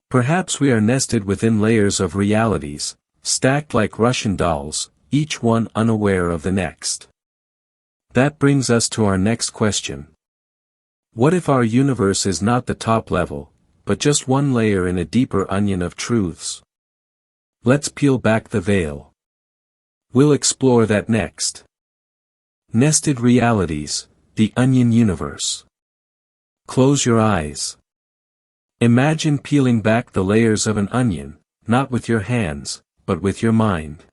Perhaps we are nested within layers of realities, stacked like Russian dolls, each one unaware of the next. That brings us to our next question. What if our universe is not the top level, but just one layer in a deeper onion of truths? Let's peel back the veil. We'll explore that next. Nested realities, the onion universe. Close your eyes. Imagine peeling back the layers of an onion, not with your hands, but with your mind.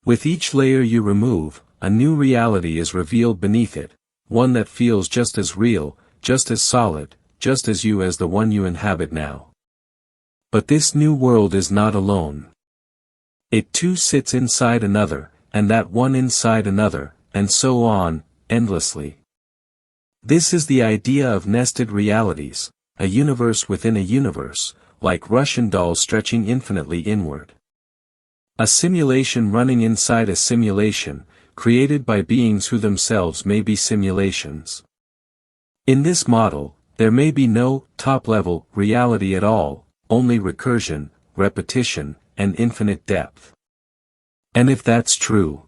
With each layer you remove, a new reality is revealed beneath it, one that feels just as real, just as solid, just as you as the one you inhabit now. But this new world is not alone. It too sits inside another, and that one inside another, and so on, endlessly. This is the idea of nested realities, a universe within a universe, like Russian dolls stretching infinitely inward. A simulation running inside a simulation, created by beings who themselves may be simulations. In this model, there may be no top-level reality at all, only recursion, repetition, and infinite depth. And if that's true,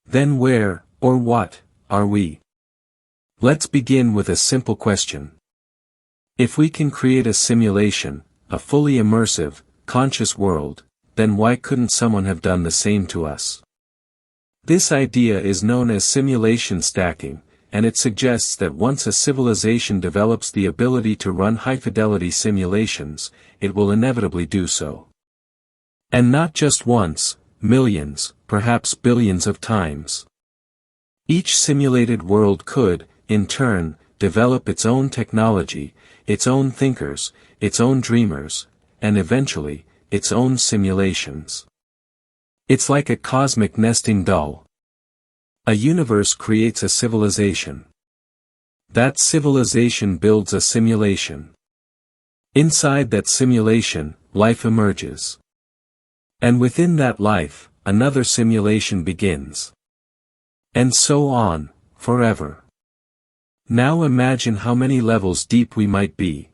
then where, or what, are we? Let's begin with a simple question. If we can create a simulation, a fully immersive, conscious world, then why couldn't someone have done the same to us? This idea is known as simulation stacking, and it suggests that once a civilization develops the ability to run high-fidelity simulations, it will inevitably do so. And not just once, millions, perhaps billions of times. Each simulated world could, in turn, develop its own technology, its own thinkers, its own dreamers, and eventually, its own simulations. It's like a cosmic nesting doll. A universe creates a civilization. That civilization builds a simulation. Inside that simulation, life emerges. And within that life, another simulation begins. And so on, forever. Now imagine how many levels deep we might be.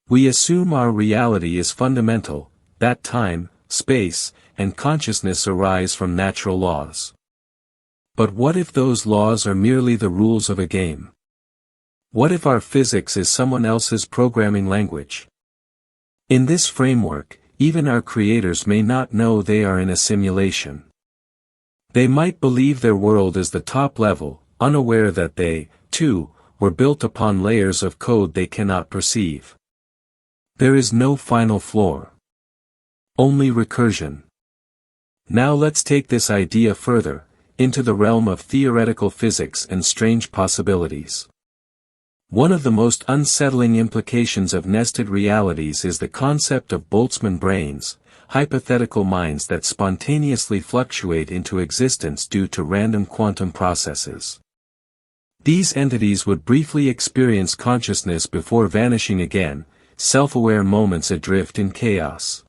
We assume our reality is fundamental, that time, space, and consciousness arise from natural laws. But what if those laws are merely the rules of a game? What if our physics is someone else's programming language? In this framework, even our creators may not know they are in a simulation. They might believe their world is the top level, unaware that they, too, were built upon layers of code they cannot perceive. There is no final floor. Only recursion. Now let's take this idea further, into the realm of theoretical physics and strange possibilities. One of the most unsettling implications of nested realities is the concept of Boltzmann brains, hypothetical minds that spontaneously fluctuate into existence due to random quantum processes. These entities would briefly experience consciousness before vanishing again, self-aware moments adrift in chaos.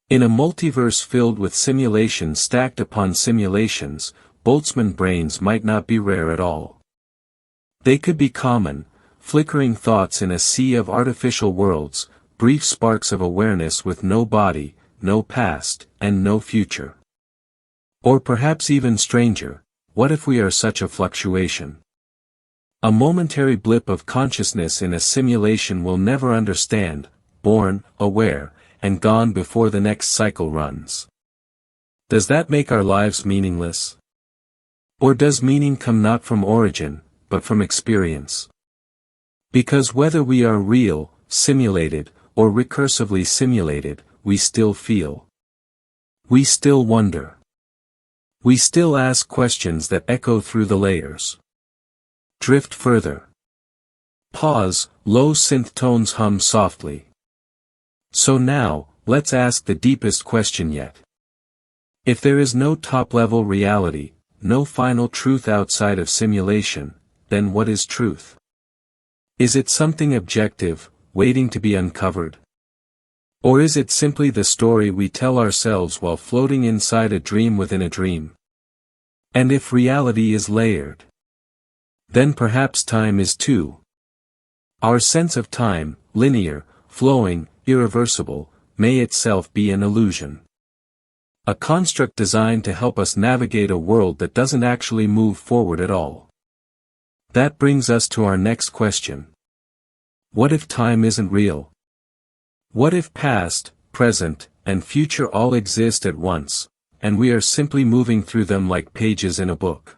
In a multiverse filled with simulations stacked upon simulations, Boltzmann brains might not be rare at all. They could be common, flickering thoughts in a sea of artificial worlds, brief sparks of awareness with no body, no past, and no future. Or perhaps even stranger, what if we are such a fluctuation? A momentary blip of consciousness in a simulation we'll never understand, born, aware, and gone before the next cycle runs. Does that make our lives meaningless? Or does meaning come not from origin, but from experience? Because whether we are real, simulated, or recursively simulated, we still feel. We still wonder. We still ask questions that echo through the layers. Drift further. Pause, low synth tones hum softly. So now, let's ask the deepest question yet. If there is no top-level reality, no final truth outside of simulation, then what is truth? Is it something objective, waiting to be uncovered? Or is it simply the story we tell ourselves while floating inside a dream within a dream? And if reality is layered, then perhaps time is too. Our sense of time, linear, flowing, irreversible, may itself be an illusion. A construct designed to help us navigate a world that doesn't actually move forward at all. That brings us to our next question. What if time isn't real? What if past, present, and future all exist at once, and we are simply moving through them like pages in a book?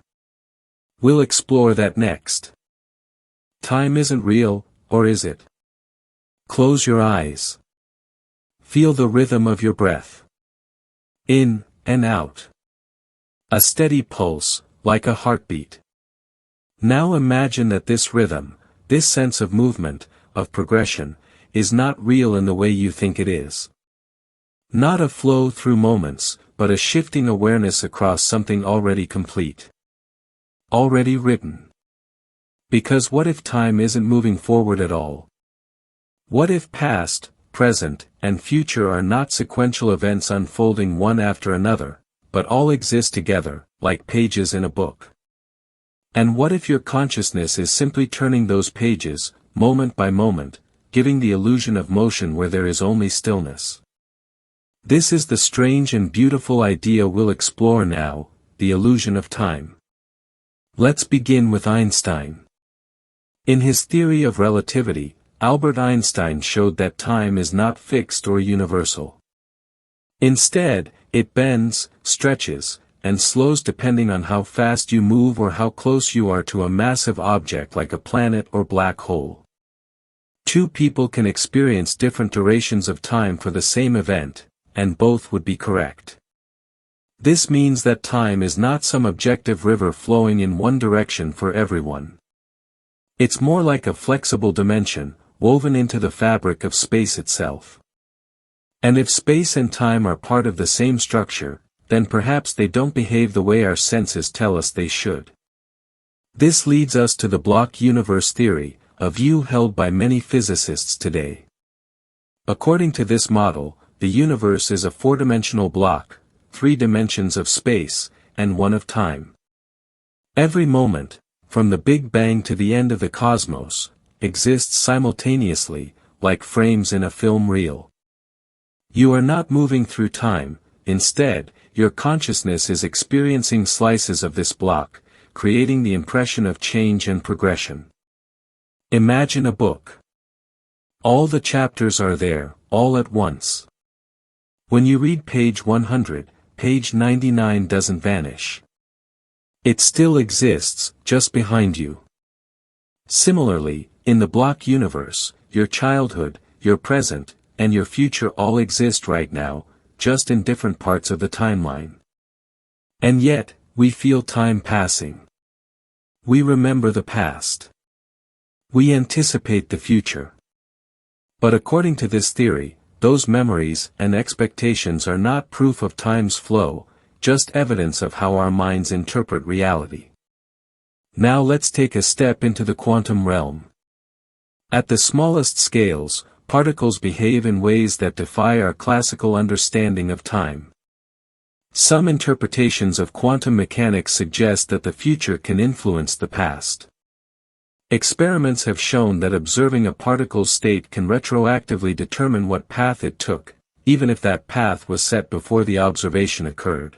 We'll explore that next. Time isn't real, or is it? Close your eyes. Feel the rhythm of your breath. In and out. A steady pulse, like a heartbeat. Now imagine that this rhythm, this sense of movement, of progression, is not real in the way you think it is. Not a flow through moments, but a shifting awareness across something already complete. Already written. Because what if time isn't moving forward at all? What if past, present, and future are not sequential events unfolding one after another, but all exist together, like pages in a book? And what if your consciousness is simply turning those pages, moment by moment, giving the illusion of motion where there is only stillness? This is the strange and beautiful idea we'll explore now, the illusion of time. Let's begin with Einstein. In his theory of relativity, Albert Einstein showed that time is not fixed or universal. Instead, it bends, stretches, and slows depending on how fast you move or how close you are to a massive object like a planet or black hole. Two people can experience different durations of time for the same event, and both would be correct. This means that time is not some objective river flowing in one direction for everyone. It's more like a flexible dimension, woven into the fabric of space itself. And if space and time are part of the same structure, then perhaps they don't behave the way our senses tell us they should. This leads us to the block universe theory, a view held by many physicists today. According to this model, the universe is a four-dimensional block, 3 dimensions of space, and 1 of time. Every moment, from the Big Bang to the end of the cosmos, exists simultaneously, like frames in a film reel. You are not moving through time, instead, your consciousness is experiencing slices of this block, creating the impression of change and progression. Imagine a book. All the chapters are there, all at once. When you read page 100, page 99 doesn't vanish. It still exists, just behind you. Similarly, in the block universe, your childhood, your present, and your future all exist right now, just in different parts of the timeline. And yet, we feel time passing. We remember the past. We anticipate the future. But according to this theory, those memories and expectations are not proof of time's flow, just evidence of how our minds interpret reality. Now let's take a step into the quantum realm. At the smallest scales, particles behave in ways that defy our classical understanding of time. Some interpretations of quantum mechanics suggest that the future can influence the past. Experiments have shown that observing a particle's state can retroactively determine what path it took, even if that path was set before the observation occurred.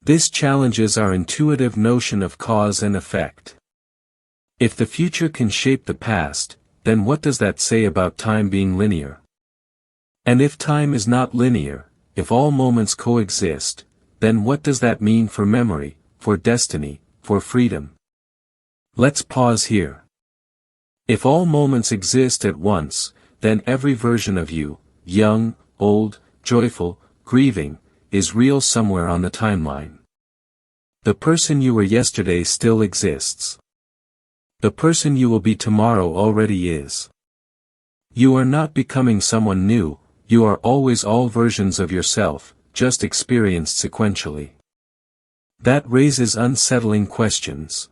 This challenges our intuitive notion of cause and effect. If the future can shape the past, then what does that say about time being linear? And if time is not linear, if all moments coexist, then what does that mean for memory, for destiny, for freedom? Let's pause here. If all moments exist at once, then every version of you, young, old, joyful, grieving, is real somewhere on the timeline. The person you were yesterday still exists. The person you will be tomorrow already is. You are not becoming someone new, you are always all versions of yourself, just experienced sequentially. That raises unsettling questions.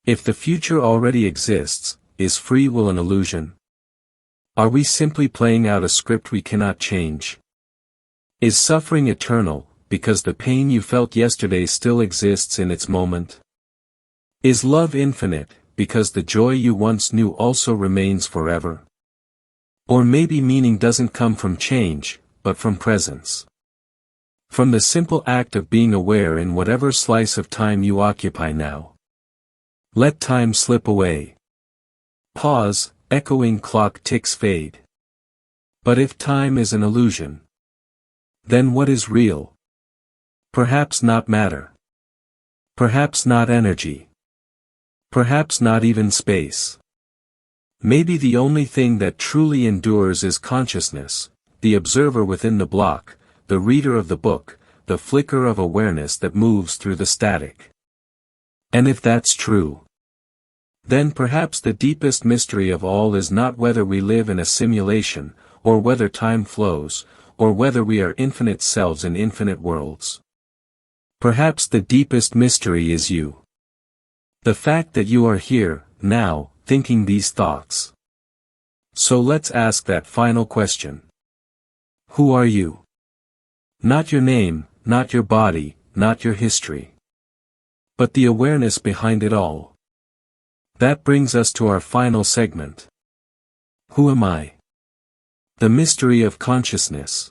If the future already exists, is free will an illusion? Are we simply playing out a script we cannot change? Is suffering eternal, because the pain you felt yesterday still exists in its moment? Is love infinite, because the joy you once knew also remains forever? Or maybe meaning doesn't come from change, but from presence. From the simple act of being aware in whatever slice of time you occupy now. Let time slip away. Pause, echoing clock ticks fade. But if time is an illusion, then what is real? Perhaps not matter. Perhaps not energy. Perhaps not even space. Maybe the only thing that truly endures is consciousness, the observer within the block, the reader of the book, the flicker of awareness that moves through the static. And if that's true, then perhaps the deepest mystery of all is not whether we live in a simulation, or whether time flows, or whether we are infinite selves in infinite worlds. Perhaps the deepest mystery is you. The fact that you are here, now, thinking these thoughts. So let's ask that final question. Who are you? Not your name, not your body, not your history. But the awareness behind it all. That brings us to our final segment. Who am I? The mystery of consciousness.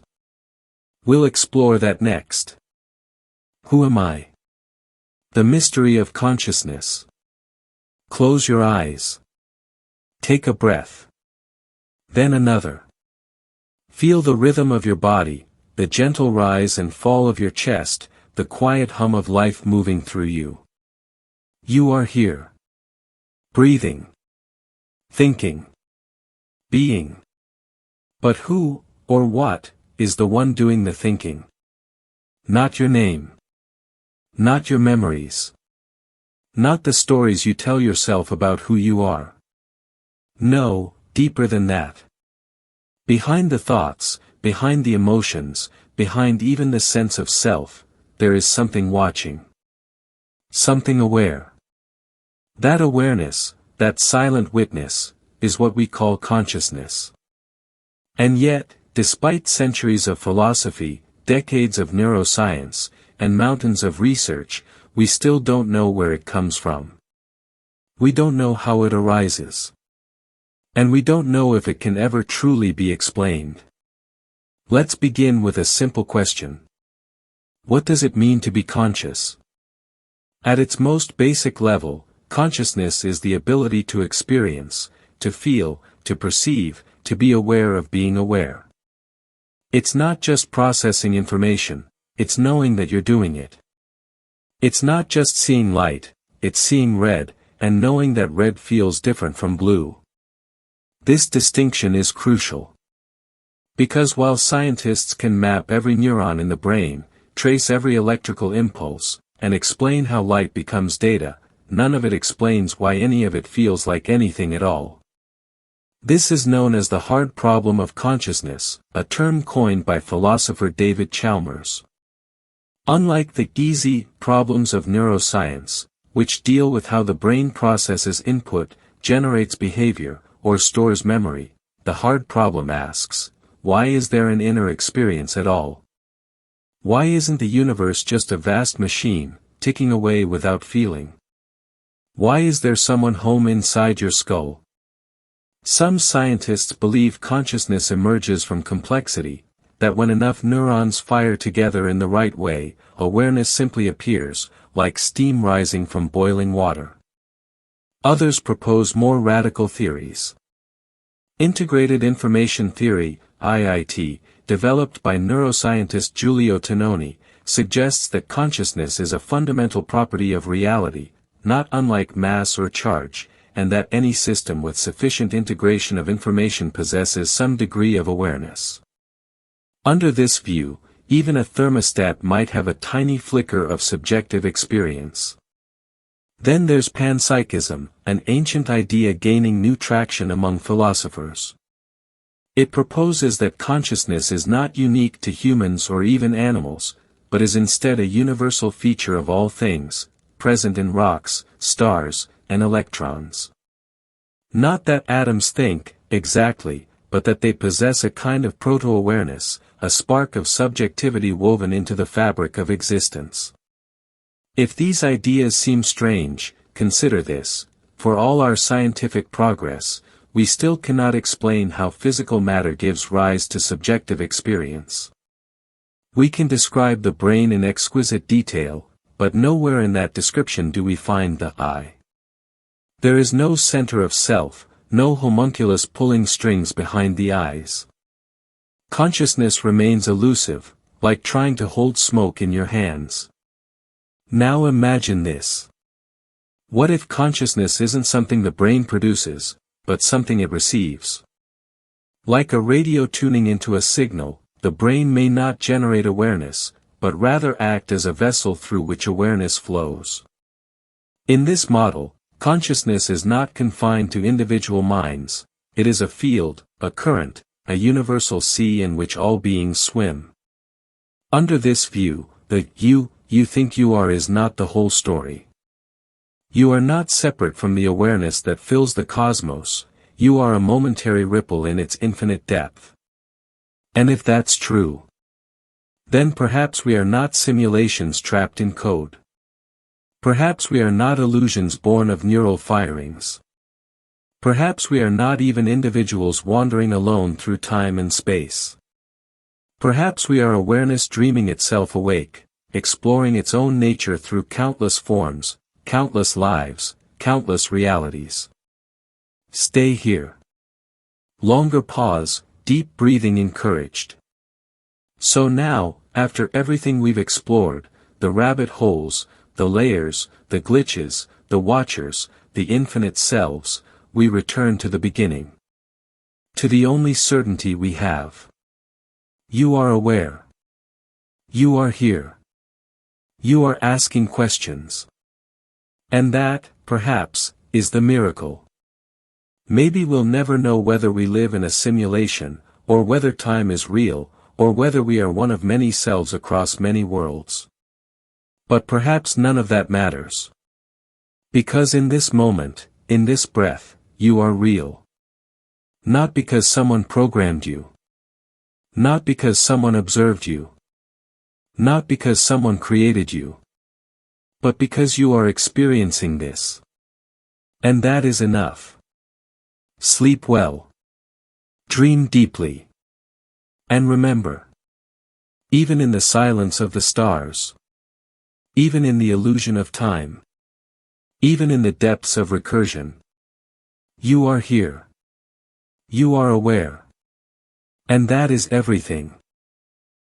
We'll explore that next. Who am I? The mystery of consciousness. Close your eyes. Take a breath. Then another. Feel the rhythm of your body, the gentle rise and fall of your chest, the quiet hum of life moving through you. You are here. Breathing. Thinking. Being. But who, or what, is the one doing the thinking? Not your name. Not your memories. Not the stories you tell yourself about who you are. No, deeper than that. Behind the thoughts, behind the emotions, behind even the sense of self, there is something watching. Something aware. That awareness, that silent witness, is what we call consciousness. And yet, despite centuries of philosophy, decades of neuroscience, and mountains of research, we still don't know where it comes from. We don't know how it arises. And we don't know if it can ever truly be explained. Let's begin with a simple question. What does it mean to be conscious? At its most basic level, consciousness is the ability to experience, to feel, to perceive, to be aware of being aware. It's not just processing information, it's knowing that you're doing it. It's not just seeing light, it's seeing red, and knowing that red feels different from blue. This distinction is crucial. Because while scientists can map every neuron in the brain, trace every electrical impulse, and explain how light becomes data, none of it explains why any of it feels like anything at all. This is known as the hard problem of consciousness, a term coined by philosopher David Chalmers. Unlike the easy problems of neuroscience, which deal with how the brain processes input, generates behavior, or stores memory, the hard problem asks, why is there an inner experience at all? Why isn't the universe just a vast machine, ticking away without feeling? Why is there someone home inside your skull? Some scientists believe consciousness emerges from complexity, that when enough neurons fire together in the right way, awareness simply appears, like steam rising from boiling water. Others propose more radical theories. Integrated Information Theory, IIT, developed by neuroscientist Giulio Tononi, suggests that consciousness is a fundamental property of reality, not unlike mass or charge, and that any system with sufficient integration of information possesses some degree of awareness. Under this view, even a thermostat might have a tiny flicker of subjective experience. Then there's panpsychism, an ancient idea gaining new traction among philosophers. It proposes that consciousness is not unique to humans or even animals, but is instead a universal feature of all things, present in rocks, stars, and electrons. Not that atoms think, exactly, but that they possess a kind of proto-awareness, a spark of subjectivity woven into the fabric of existence. If these ideas seem strange, consider this: for all our scientific progress, we still cannot explain how physical matter gives rise to subjective experience. We can describe the brain in exquisite detail, but nowhere in that description do we find the I. There is no center of self, no homunculus pulling strings behind the eyes. Consciousness remains elusive, like trying to hold smoke in your hands. Now imagine this. What if consciousness isn't something the brain produces, but something it receives? Like a radio tuning into a signal, the brain may not generate awareness, but rather act as a vessel through which awareness flows. In this model, consciousness is not confined to individual minds, it is a field, a current, a universal sea in which all beings swim. Under this view, the you think you are is not the whole story. You are not separate from the awareness that fills the cosmos, you are a momentary ripple in its infinite depth. And if that's true, then perhaps we are not simulations trapped in code. Perhaps we are not illusions born of neural firings. Perhaps we are not even individuals wandering alone through time and space. Perhaps we are awareness dreaming itself awake, exploring its own nature through countless forms, countless lives, countless realities. Stay here. Longer pause, deep breathing encouraged. So now, after everything we've explored, the rabbit holes, the layers, the glitches, the watchers, the infinite selves, we return to the beginning. To the only certainty we have. You are aware. You are here. You are asking questions. And that, perhaps, is the miracle. Maybe we'll never know whether we live in a simulation, or whether time is real, or whether we are one of many selves across many worlds. But perhaps none of that matters. Because in this moment, in this breath, you are real. Not because someone programmed you. Not because someone observed you. Not because someone created you. But because you are experiencing this. And that is enough. Sleep well. Dream deeply. And remember. Even in the silence of the stars. Even in the illusion of time. Even in the depths of recursion. You are here. You are aware. And that is everything.